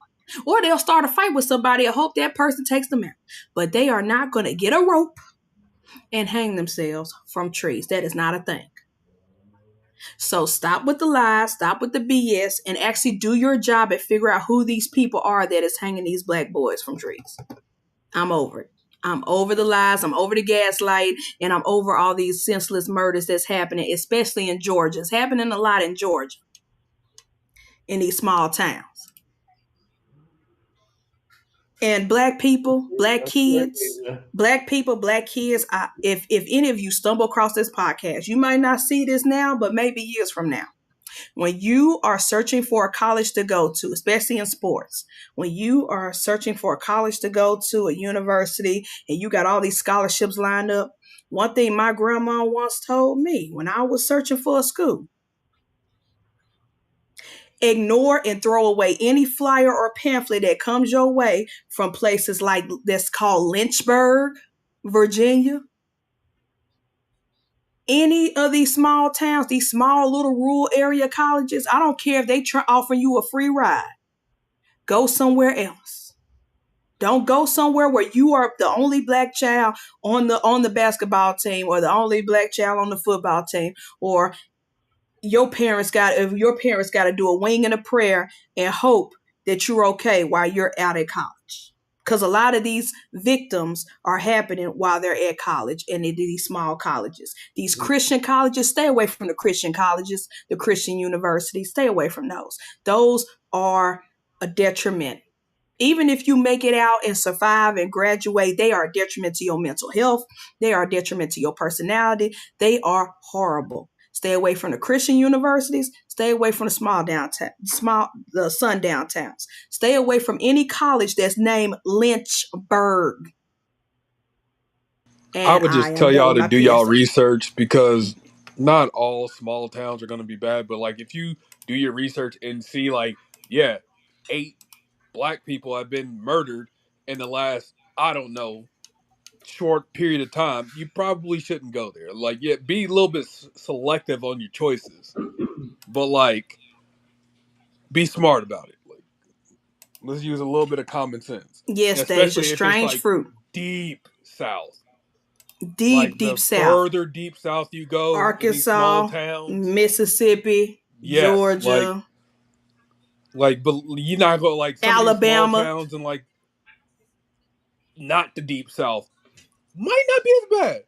Or they'll start a fight with somebody and hope that person takes them out. But they are not going to get a rope and hang themselves from trees. That is not a thing. So stop with the lies, stop with the BS, and actually do your job and figure out who these people are that is hanging these Black boys from trees. I'm over it. I'm over the lies, I'm over the gaslight, and I'm over all these senseless murders that's happening, especially in Georgia. It's happening a lot in Georgia, in these small towns. And Black people, Black kids, Black people, Black kids, if any of you stumble across this podcast, you might not see this now, but maybe years from now. When you are searching for a college to go to, especially in sports, when you are searching for a college to go to, a university, and you got all these scholarships lined up, one thing my grandma once told me when I was searching for a school: ignore and throw away any flyer or pamphlet that comes your way from places like that's called Lynchburg, Virginia. Any of these small towns, these small little rural area colleges, I don't care if they offer you a free ride. Go somewhere else. Don't go somewhere where you are the only Black child on the basketball team, or the only Black child on the football team, or your parents got to do a wing and a prayer and hope that you're okay while you're out at college. Because a lot of these victims are happening while they're at college, and in these small colleges. These Christian colleges, stay away from the Christian colleges, the Christian universities, stay away from those. Those are a detriment. Even if you make it out and survive and graduate, they are a detriment to your mental health. They are a detriment to your personality. They are horrible. Stay away from the Christian universities. Stay away from the sundown towns. Stay away from any college that's named Lynchburg. And I would just tell y'all to do y'all research, because not all small towns are going to be bad. But like, if you do your research and see, like, yeah, 8 Black people have been murdered in the last, I don't know, short period of time, you probably shouldn't go there. Like, yeah, be a little bit selective on your choices, but like, be smart about it. Like, let's use a little bit of common sense. Yes, especially if it's strange like fruit. Deep south. Deep The south. further deep south you go, Arkansas, in these small towns, Mississippi, yes, Georgia, but you not go like some Alabama, of these small towns, and like, not the deep south might not be as bad,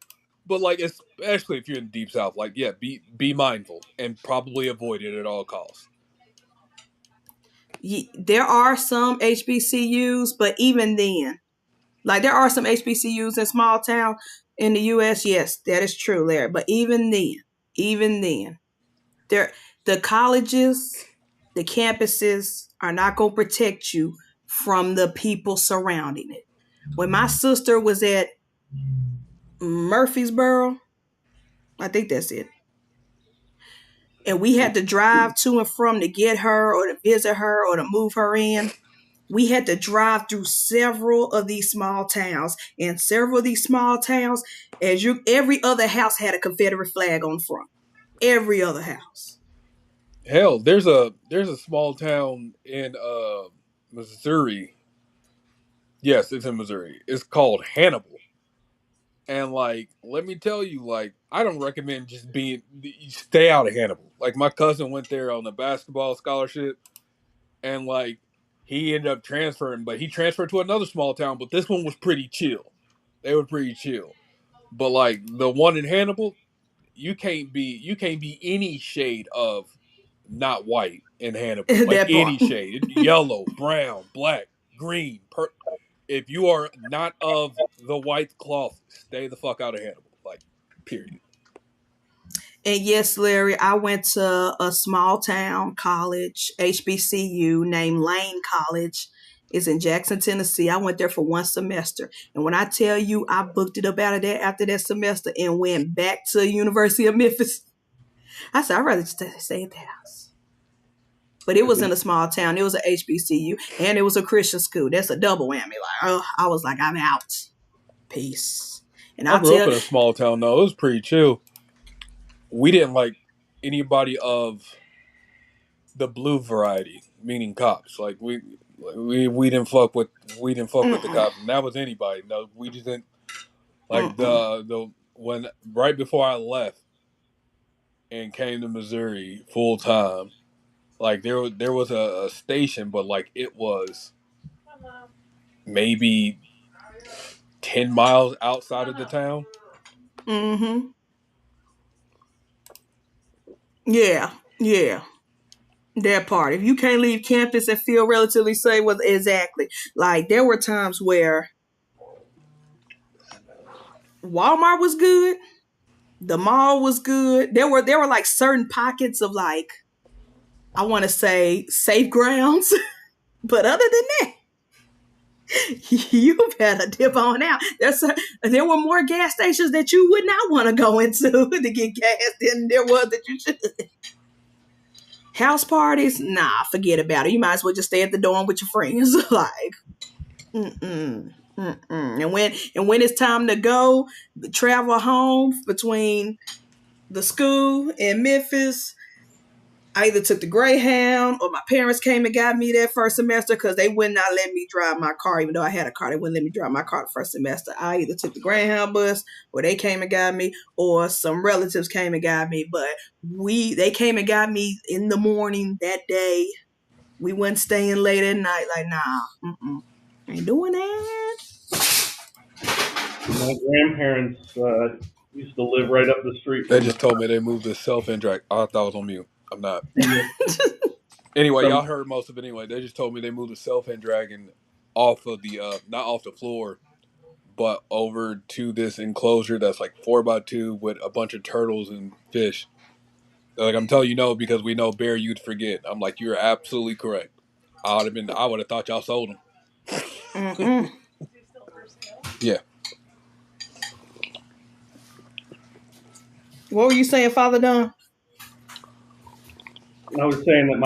but like, especially if you're in the deep south, like, yeah, be mindful and probably avoid it at all costs. There are some HBCUs, but even then, like, there are some HBCUs in small town in the U.S. Yes, that is true, Larry. But even then, the colleges, the campuses are not going to protect you from the people surrounding it. When my sister was at Murfreesboro, I think that's it, and we had to drive to and from to get her or to visit her or to move her in, we had to drive through several of these small towns. And several of these small towns, every other house had a Confederate flag on the front. Every other house. Hell, there's a small town in Missouri. Yes, it's in Missouri. It's called Hannibal. And like, let me tell you, like, I don't recommend just stay out of Hannibal. Like, my cousin went there on a basketball scholarship, and like, he ended up transferring, but he transferred to another small town. But this one was pretty chill. They were pretty chill. But like, the one in Hannibal, you can't be any shade of not white in Hannibal. Like That any part. shade, yellow, brown, black, green. If you are not of the white cloth, stay the fuck out of Hannibal. Like, period. And yes, Larry, I went to a small town college, HBCU, named Lane College. It's in Jackson, Tennessee. I went there for one semester. And when I tell you I booked it up out of there after that semester and went back to University of Memphis, I said, I'd rather just stay at the house. But it was in a small town. It was a HBCU and it was a Christian school. That's a double whammy. Like, oh, I was like, I'm out. Peace. And I grew up in a small town, though. It was pretty chill. We didn't like anybody of the blue variety, meaning cops. Like we didn't fuck with the cops, and that was anybody. No, we just didn't like the when right before I left and came to Missouri full time. Like there was a station, but like it was maybe 10 miles outside of the town. Mm-hmm. Yeah. That part. If you can't leave campus and feel relatively safe, was exactly. Like there were times where Walmart was good, the mall was good. There were like certain pockets of like, I want to say safe grounds, but other than that, you better dip on out. There were more gas stations that you would not want to go into to get gas than there was that you should. House parties, nah, forget about it. You might as well just stay at the dorm with your friends. Like, And when it's time to go travel home between the school and Memphis, I either took the Greyhound or my parents came and got me that first semester because they would not let me drive my car. Even though I had a car, they wouldn't let me drive my car the first semester. I either took the Greyhound bus or they came and got me, or some relatives came and got me. But they came and got me in the morning that day. We wasn't staying late at night. Like, nah, ain't doing that. My grandparents used to live right up the street. They just told me they moved to self-inject. I thought I was on mute. I'm not. Anyway, y'all heard most of it anyway. They just told me they moved the self-hand dragon off of the not off the floor, but over to this enclosure that's like 4x2 with a bunch of turtles and fish. Like, I'm telling you no, because we know Bear, you'd forget. I'm like, you're absolutely correct. I would have thought y'all sold them. Yeah. What were you saying, Father Don? I was saying that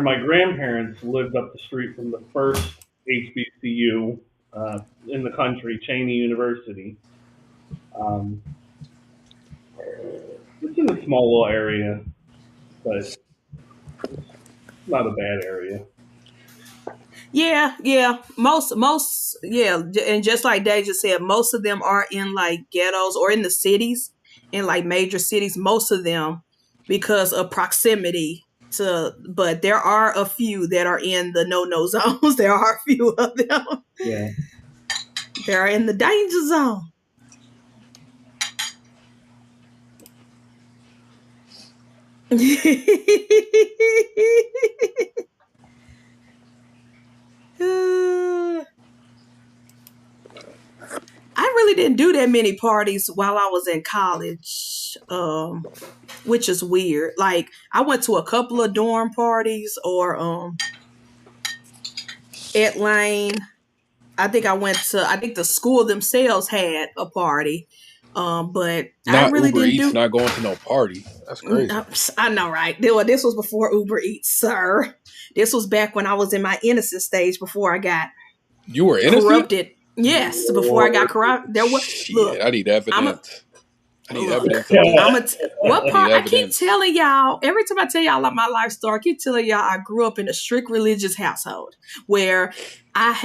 my grandparents lived up the street from the first HBCU in the country, Cheney University. It's in a small little area, but it's not a bad area. Yeah. Most, and just like Dave just said, most of them are in like ghettos or in the cities, in like major cities. Most of them, because of proximity to. But there are a few that are in the no zones. There are a few of them. Yeah. They're in the danger zone. I really didn't do that many parties while I was in college, which is weird. Like, I went to a couple of dorm parties or at Lane. I think the school themselves had a party. But not I really Uber didn't Eats, do. not going to no party. That's crazy. I know, right? This was before Uber Eats, sir. This was back when I was in my innocent stage before I got You were innocent? corrupted. Yes, before I got corrupted. There was. Shit, I need evidence. I need evidence. What part? I keep telling y'all, every time I tell y'all like my life story, I keep telling y'all I grew up in a strict religious household where I'm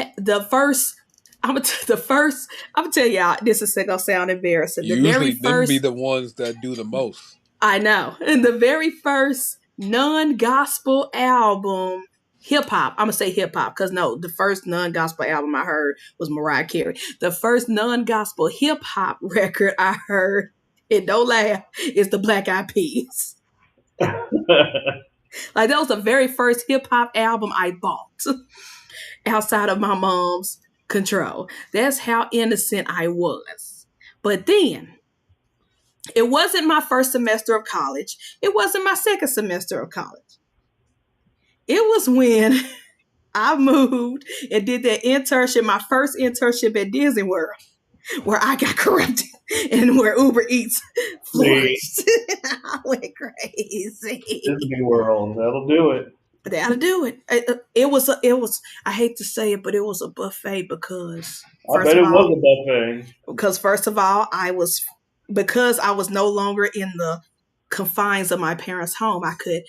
gonna tell y'all, this is gonna sound embarrassing. Usually them be the ones that do the most. I know. And the very first non-gospel album, hip-hop, I'm gonna say hip-hop, because no, the first non-gospel album I heard was Mariah Carey. The first non-gospel hip-hop record I heard, and don't laugh, is the Black Eyed Peas. Like, that was the very first hip hop album I bought outside of my mom's control. That's how innocent I was. But then, it wasn't my first semester of college. It wasn't my second semester of college. It was when I moved and did that internship, my first internship at Disney World, where I got corrupted and where Uber Eats flourished. I went crazy. Disney World, that'll do it. That'll do it. It was. I hate to say it, but it was a buffet because. I bet it was a buffet. Because first of all, because I was no longer in the confines of my parents' home, I could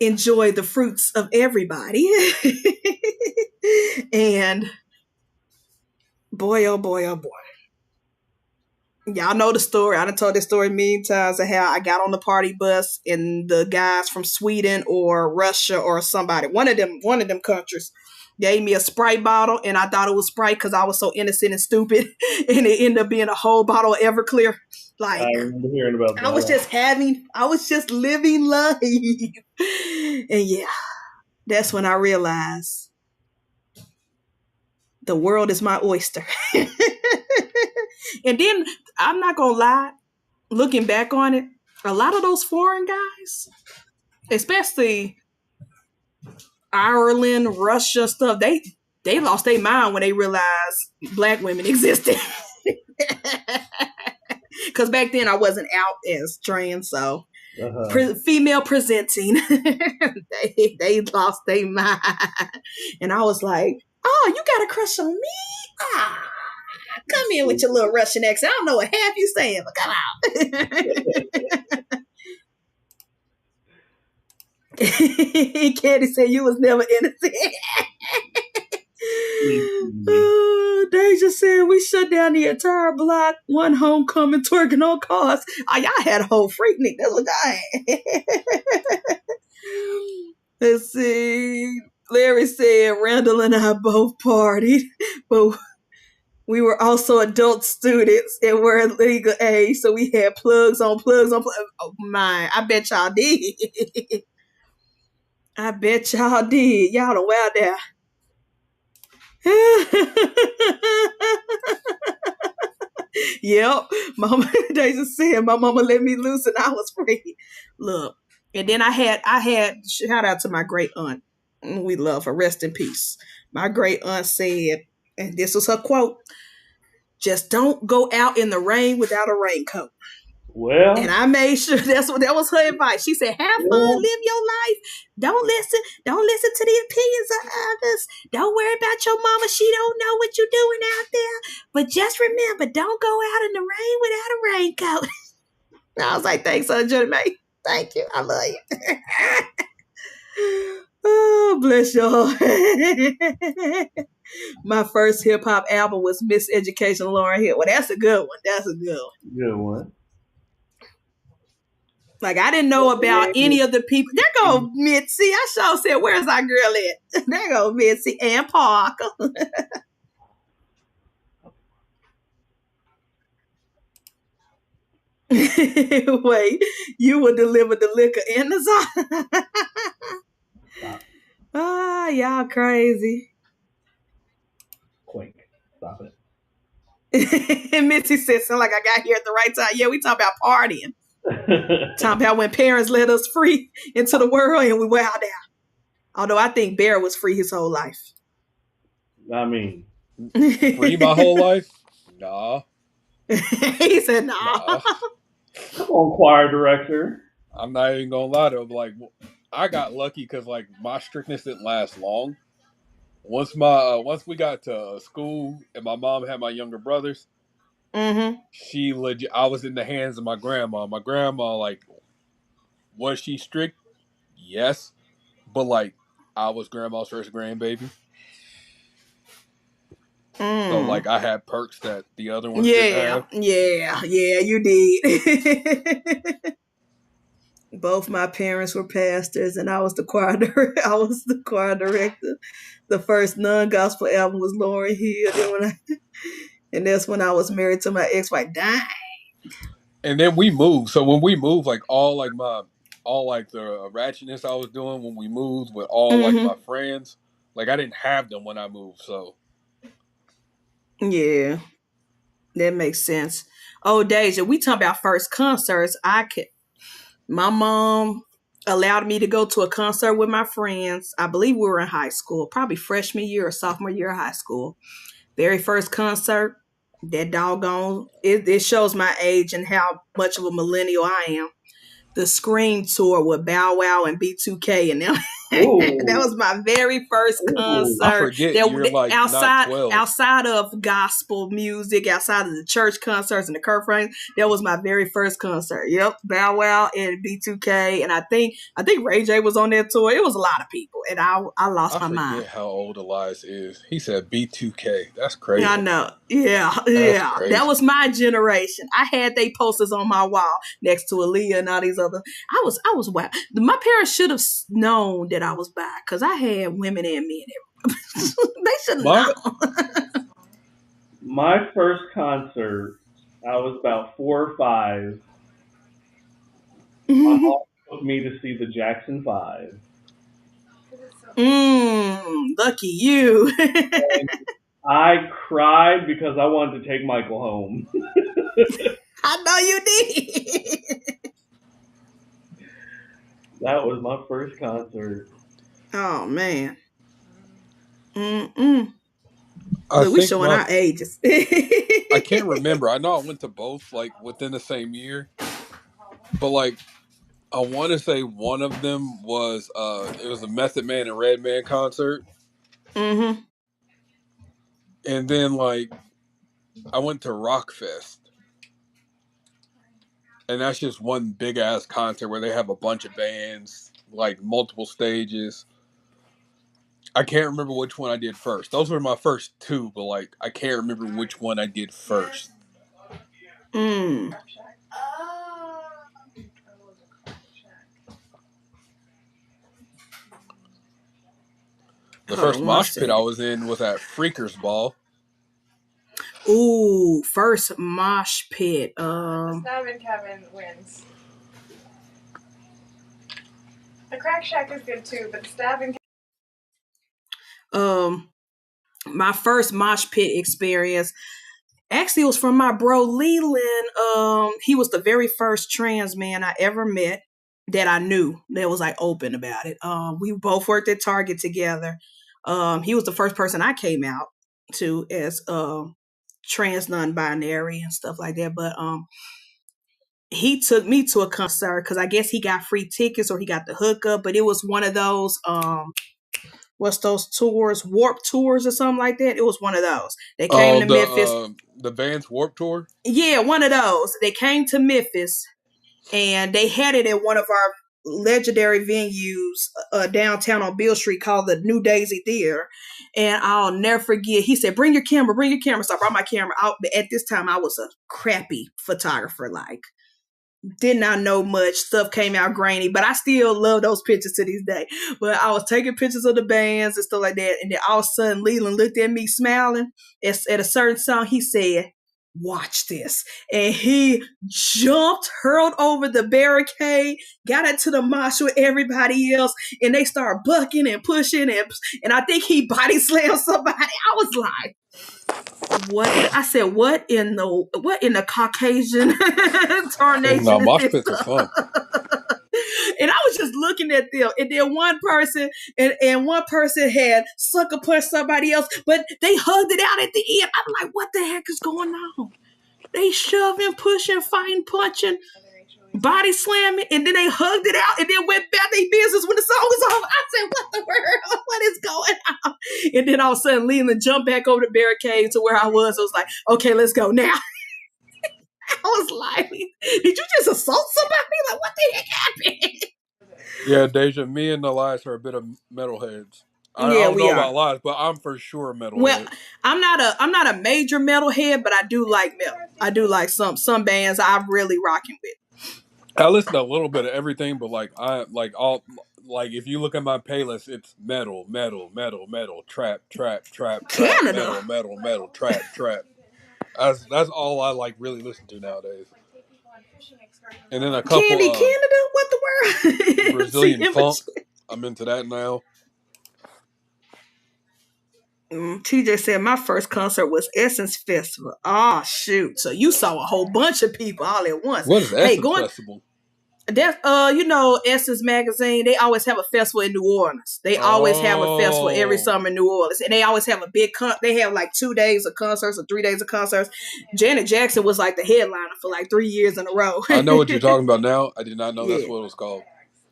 enjoy the fruits of everybody. And boy, oh boy, oh boy. Y'all know the story. I done told this story many times of how I got on the party bus and the guys from Sweden or Russia or somebody, one of them countries, gave me a Sprite bottle, and I thought it was Sprite because I was so innocent and stupid, and it ended up being a whole bottle of Everclear. Like, I remember hearing about that. I was just living life. And yeah, that's when I realized the world is my oyster. And then, I'm not gonna lie, looking back on it, a lot of those foreign guys, especially Ireland, Russia stuff, they lost their mind when they realized Black women existed. Because back then I wasn't out as trans, so female presenting, they lost their mind. And I was like, oh, you got a crush on me? Ah, come in with your little Russian accent. I don't know what half you saying, but come out. Candy said you was never innocent. Deja said we shut down the entire block, one homecoming twerking on cars. Oh, y'all had a whole freaknik. That's what I had. Let's see. Larry said Randall and I both partied, but we were also adult students and were legal age, so we had plugs on plugs on plugs. Oh my, I bet y'all did. I bet y'all did. Y'all done wild out. Yep. Mama, they just said my mama let me loose and I was free. Look. And then I had shout out to my great aunt. We love her. Rest in peace. My great aunt said, and this was her quote, just don't go out in the rain without a raincoat. Well, and I made sure that was her advice. She said, have fun, live your life. Don't listen to the opinions of others. Don't worry about your mama. She don't know what you're doing out there. But just remember, don't go out in the rain without a raincoat. I was like, thanks, Aunt Jenny Mae. Thank you. I love you. Oh, bless y'all. My first hip hop album was Miseducation of Lauryn Hill. Well, that's a good one. That's a good one. Good one. Like, I didn't know about any of the people. There go Mitzi. I sure said, where's our girl at? There go Mitzi and Parker. Wait, you would deliver the liquor in the zone? Ah, y'all crazy. Quick, stop it. And Mitzi said, sound like I got here at the right time. Yeah, we talk about partying. Talking about when parents let us free into the world and we were out there. Although I think Bear was free his whole life. I mean, free my whole life? Nah. He said, nah. Come on, choir director. I'm not even gonna lie though. Like, I got lucky because like my strictness didn't last long. Once we got to school and my mom had my younger brothers, she legit. I was in the hands of my grandma. My grandma, like, was she strict? Yes, but like, I was grandma's first grandbaby. So like, I had perks that the other ones didn't have. Yeah, you did. Both my parents were pastors, and I was the choir director. The first non-gospel album was Lauryn Hill. And that's when I was married to my ex-wife. Dang. And then we moved. So when we moved, like all like my all like the ratchetness I was doing when we moved with all like my friends. Like I didn't have them when I moved, so Yeah, that makes sense. Oh, Deja, we talking about first concerts. My mom allowed me to go to a concert with my friends. I believe we were in high school, probably freshman year or sophomore year of high school. Very first concert. That doggone it shows my age and how much of a millennial I am. The Scream tour with Bow Wow and B2K, and that was my very first I concert. forget you're That like not 12. outside of gospel music, outside of the church concerts and the Kurt Franklin, that was my very first concert. Yep, Bow Wow and B2K, and I think Ray J was on that tour. It was a lot of people, and I lost my mind. I forget how old Elias is. He said B2K. That's crazy. I know. Yeah. Crazy. That was my generation. I had they posters on my wall next to Aaliyah and all these other. I was wild. My parents should have known that I was bi because I had women and men. They should have known. My first concert, I was about 4 or 5. My mom took me to see the Jackson 5. Lucky you. I cried because I wanted to take Michael home. I know you did. That was my first concert. Oh man. Look, we showing our ages. I can't remember. I know I went to both like within the same year, but like I want to say one of them was it was a Method Man and Redman concert. And then like I went to Rockfest. And that's just one big ass concert where they have a bunch of bands, like multiple stages. I can't remember which one I did first. Those were my first two, but like I can't remember which one I did first. The first mosh pit I was in was at Freakers Ball. Ooh, first mosh pit. The Stabbing Cabin wins. The Crack Shack is good too, but the Stabbing my first mosh pit experience actually was from my bro Leland. He was the very first trans man I ever met that I knew that was like open about it. We both worked at Target together. He was the first person I came out to as trans non-binary and stuff like that. But he took me to a concert because I guess he got free tickets or he got the hookup, but it was one of those what's those tours, Warp Tours or something like that. It was one of those. They came to Memphis. The Vans Warp Tour? Yeah, one of those. They came to Memphis and they had it at one of our legendary venues downtown on Beale Street called the New Daisy Theater. And I'll never forget, he said, bring your camera. So I brought my camera out. But at this time, I was a crappy photographer, like did not know much. Stuff came out grainy, but I still love those pictures to this day. But I was taking pictures of the bands and stuff like that. And then all of a sudden, Leland looked at me smiling. At a certain song, he said, watch this. And he jumped, hurled over the barricade, got into the mosh with everybody else, and they started bucking and pushing. And I think he body slammed somebody. I was like, what? I said, what in the Caucasian tarnation? No, mosh pits are fun. And I was just looking at them, and then one person had sucker punched somebody else, but they hugged it out at the end. I'm like, what the heck is going on? They shoving, pushing, fighting, punching, body slamming, and then they hugged it out and then went about their business when the song was over. I said, what the world? What is going on? And then all of a sudden, Leland jumped back over the barricade to where I was. I was like, okay, let's go now. I was like, did you just assault somebody? Like, what the heck happened? Yeah, Deja, me and Elias are a bit of metalheads. I don't know about Elias, but I'm for sure a metalhead. Well, I'm not a major metalhead, but I do like metal. I do like some bands I'm really rocking with. I listen to a little bit of everything, but if you look at my playlist, it's metal, trap, Canada. metal, trap. That's all I like really listen to nowadays. And then a couple Candy Canada? What the world? Brazilian funk. I'm into that now. TJ said my first concert was Essence Festival. Oh shoot! So you saw a whole bunch of people all at once. What is Essence Festival? That's Essence Magazine. They always have a festival in New Orleans. They always have a festival every summer in New Orleans, and they always have a big they have like 2 days of concerts or 3 days of concerts. Janet Jackson was like the headliner for like 3 years in a row. I know what you're talking about now. I did not know that's what it was called.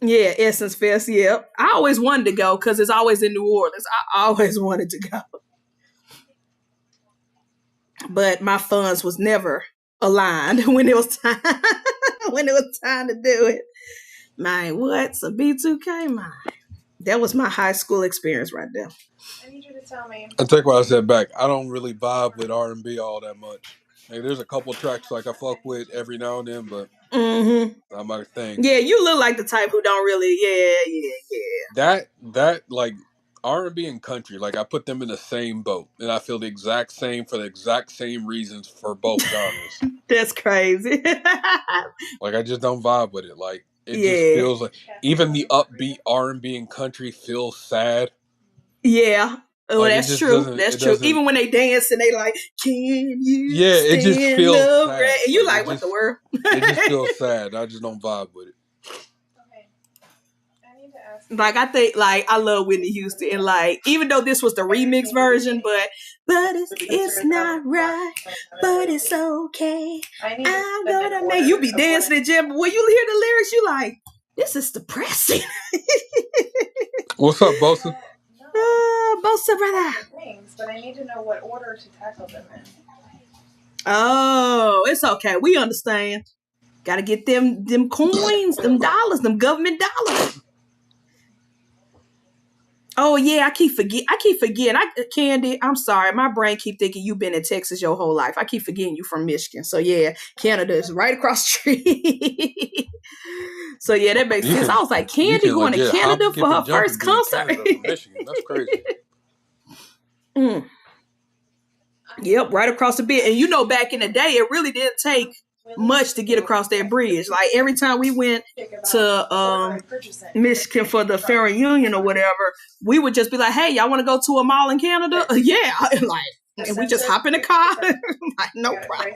Yeah, Essence Fest. Yeah, I always wanted to go because it's always in New Orleans. I always wanted to go, but my funds was never aligned when it was time. When it was time to do it. Man, what? Some B2K? Man, that was my high school experience right there. I need you to tell me. I take what I said back. I don't really vibe with R&B all that much. Like, there's a couple tracks like I fuck with every now and then, but not my thing. Yeah, you look like the type who don't really. Yeah. That like R&B and country, like I put them in the same boat, and I feel the exact same for the exact same reasons for both genres. That's crazy. Like I just don't vibe with it. Like it just feels like even the upbeat R&B and country feels sad. Yeah. Oh, like, that's true. That's true. Even when they dance and they like, can you? Yeah, it just feels sad. And you like what the word? It just feels sad. I just don't vibe with it. Like I think, like I love Whitney Houston, and like even though this was the remix version, but it's not right, but it's okay. I'm gonna make you be dancing at gym. When you hear the lyrics, you like, this is depressing. What's up, Bosa? Bosa, brother. Things, but I need to know what order to tackle them in. Oh, it's okay. We understand. Got to get them coins, them dollars, them government dollars. Oh yeah, I keep forgetting. Candy, I'm sorry. My brain keep thinking you've been in Texas your whole life. I keep forgetting you from Michigan. So yeah, Canada is right across the street. So yeah, that makes sense. I was like, Candy going to Canada for her first concert. Michigan. That's crazy. Yep, right across the bit. And you know, back in the day, it really didn't take much to get across that bridge. Like every time we went to Michigan for the Fair Union or whatever, we would just be like, hey, y'all want to go to a mall in Canada? Yeah. Like, and we just hop in the car. Like, no problem.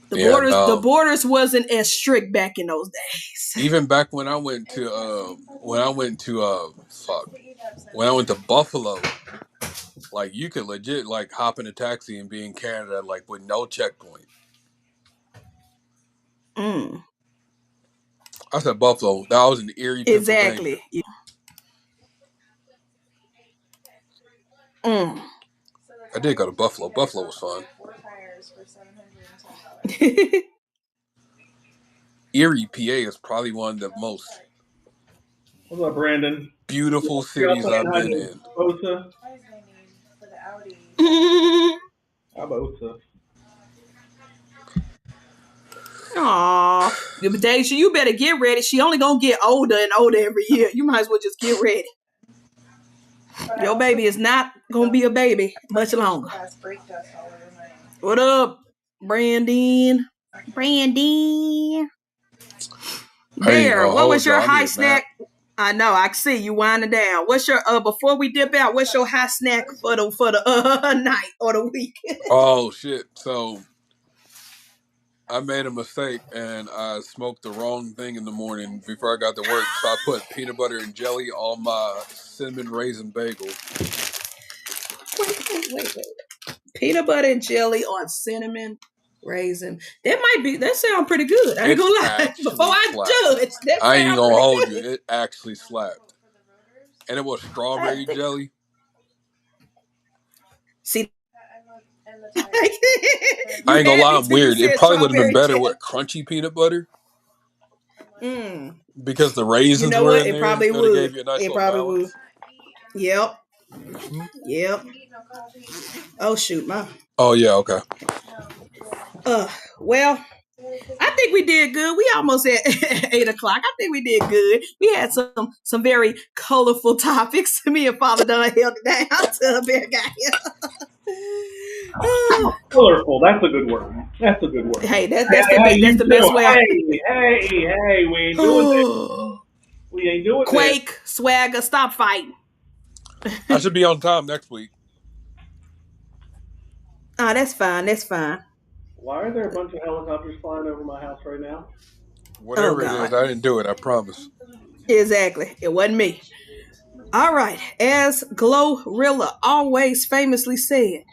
The borders wasn't as strict back in those days. Even back when I went to Buffalo, like you could legit like hop in a taxi and be in Canada like with no checkpoint. I said Buffalo. That was in Erie, Pennsylvania. Exactly. Yeah. I did go to Buffalo. Buffalo was fun. Erie, PA is probably one of the most What's up, Brandon? beautiful cities I've been in. Bosa. Bosa. Aww. Deja, you better get ready. She only gonna get older and older every year. You might as well just get ready. Your baby is not gonna be a baby much longer. What up, Brandon? There. What was your high snack? I know. I see you winding down. What's your before we dip out? What's your high snack for the night or the week? Oh shit! So I made a mistake and I smoked the wrong thing in the morning before I got to work. So I put peanut butter and jelly on my cinnamon raisin bagel. Wait. Peanut butter and jelly on cinnamon raisin. That sounds pretty good. I ain't gonna lie. Before I judge, I ain't gonna hold you. It actually slapped. And it was strawberry jelly. See, I ain't gonna lie, I'm weird. It probably would have been better with crunchy peanut butter. Because the raisins were in there. It probably would. Gave you a nice would. Yep. Yep. Oh shoot, ma. Oh yeah, okay. Well, I think we did good. We almost at 8 o'clock. I think we did good. We had some very colorful topics. Me and Father Don held it down till a bear got here. Colorful. That's a good word. That's a good word. Hey, that's Hey, that's you the best too. way. Hey, we ain't doing this. We ain't doing this. Quake, swagger, stop fighting. I should be on time next week. Ah, that's fine. That's fine. Why are there a bunch of helicopters flying over my house right now? Oh Whatever it is, God. I didn't do it. I promise. Exactly. It wasn't me. All right. As Glorilla always famously said,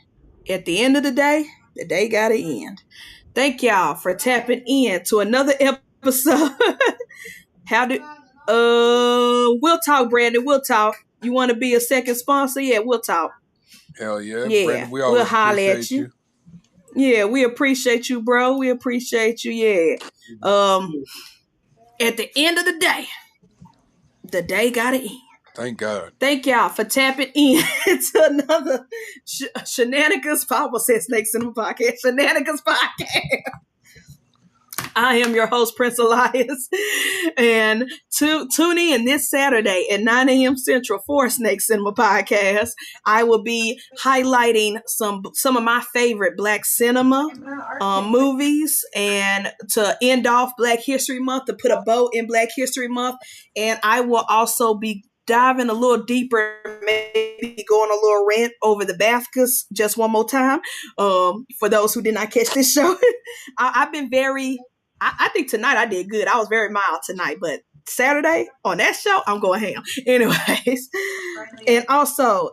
at the end of the day gotta end. Thank y'all for tapping in to another episode. How do we'll talk, Brandon. We'll talk. You want to be a second sponsor? Yeah, we'll talk. Hell yeah, Yeah, Brandon. We we'll always holler at appreciate you. you. Yeah, we appreciate you, bro. We appreciate you. Yeah. At the end of the day gotta end. Thank God. Thank y'all for tapping in to another Shenanigans. Papa said snakes in the podcast. Shenanigans podcast. I am your host, Prince Elias. And tune in this Saturday at 9 a.m. Central for Snake Cinema Podcast. I will be highlighting some of my favorite Black cinema movies, and to end off Black History Month, to put a bow in Black History Month. And I will also be diving a little deeper, maybe going a little rant over the BAFTAs just one more time. For those who did not catch this show, I've been very... I think tonight I did good. I was very mild tonight, but Saturday on that show, I'm going ham. Anyways, and also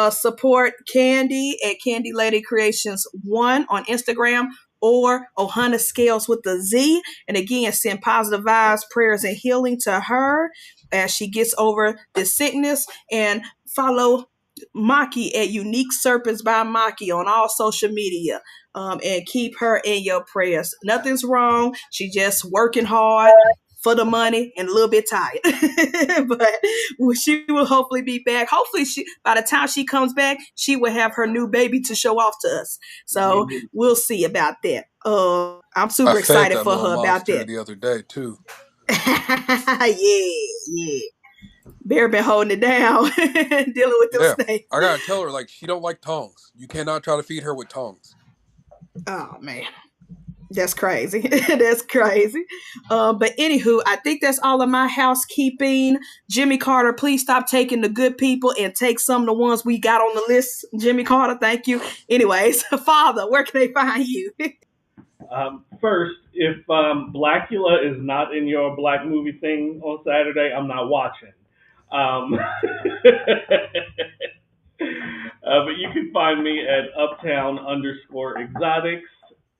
support Candy at Candy Lady Creations 1 on Instagram, or Ohana Scales with the Z. And again, send positive vibes, prayers, and healing to her as she gets over this sickness. And follow Maki at Unique Serpents by Maki on all social media. And keep her in your prayers. Nothing's wrong. She just working hard for the money and a little bit tired. But she will hopefully be back. Hopefully, by the time she comes back, she will have her new baby to show off to us. So we'll see about that. I'm super excited for her about that. The other day too. Yeah. Bear been holding it down, dealing with those snakes. I gotta tell her, like, she don't like tongs. You cannot try to feed her with tongs. Oh man, that's crazy. That's crazy. But anywho, I think that's all of my housekeeping. Jimmy Carter, please stop taking the good people and take some of the ones we got on the list. Jimmy Carter, thank you. Anyways, Father, where can they find you? First, if Blackula is not in your black movie thing on Saturday, I'm not watching. But you can find me at uptown_exotics,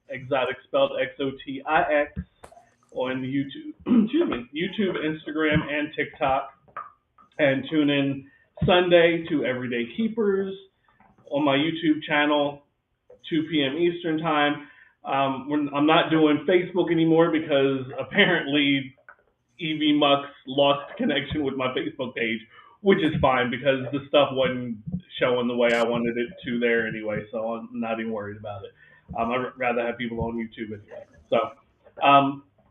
exotic spelled XOTIX, on YouTube, YouTube, Instagram, and TikTok. And tune in Sunday to Everyday Keepers on my YouTube channel, 2 p.m. Eastern Time. I'm not doing Facebook anymore because apparently EV Mux lost connection with my Facebook page, which is fine because the stuff wasn't showing the way I wanted it to there anyway, so I'm not even worried about it. I'd rather have people on YouTube anyway. So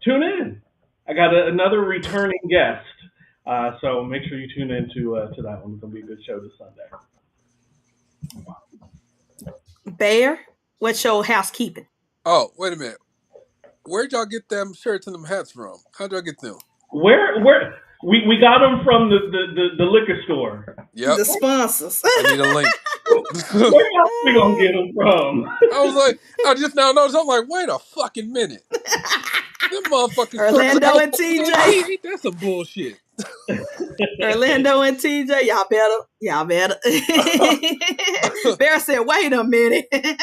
tune in. I got another returning guest, so make sure you tune in to that one. It's going to be a good show this Sunday. Bear, what's your housekeeping? Oh, wait a minute. Where'd y'all get them shirts and them hats from? How'd y'all get them? Where we got them from the liquor store. Yep. The sponsors. I need a link. Where else we gonna get them from? I was like, I just now noticed. I'm like, wait a fucking minute. Them motherfuckers. Orlando and TJ. That's some bullshit. Orlando and TJ, y'all better. Bear said, wait a minute. I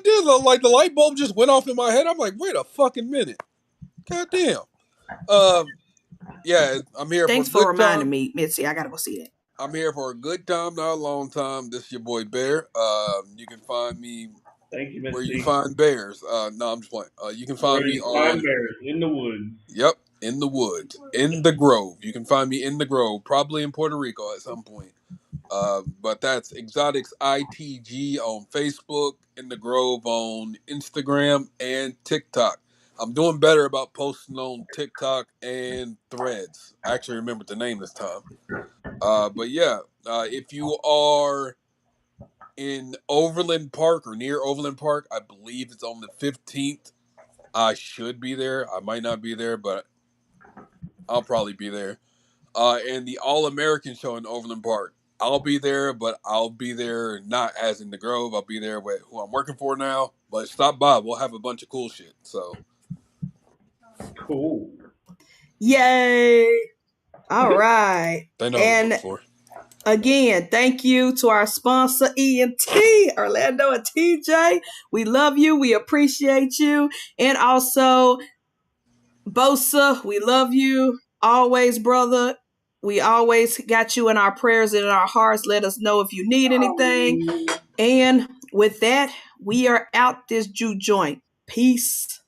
did. Like the light bulb just went off in my head. I'm like, wait a fucking minute. God damn. Yeah, I'm here. Thanks for reminding me, Mitzi. I gotta go see that. I'm here for a good time, not a long time. This is your boy Bear. You can find me. Thank you, Mitzi. Where you find bears. No, I'm just playing. You can find me on bears in the woods. Yep, in the woods, in the Grove. You can find me in the Grove, probably in Puerto Rico at some point. But that's Exotics ITG on Facebook, in the Grove on Instagram and TikTok. I'm doing better about posting on TikTok and Threads. I actually remembered the name this time. But yeah, if you are in Overland Park or near Overland Park. I believe it's on the 15th. I should be there. I might not be there, but I'll probably be there. And the All American show in Overland Park. I'll be there, but I'll be there not as in the Grove. I'll be there with who I'm working for now. But stop by. We'll have a bunch of cool shit. So Cool. Yay! All right. they know what to look for. Again, thank you to our sponsor, E&T, Orlando and TJ. We love you. We appreciate you. And also, Bosa, we love you. Always, brother. We always got you in our prayers and in our hearts. Let us know if you need anything. And with that, we are out this Jew joint. Peace.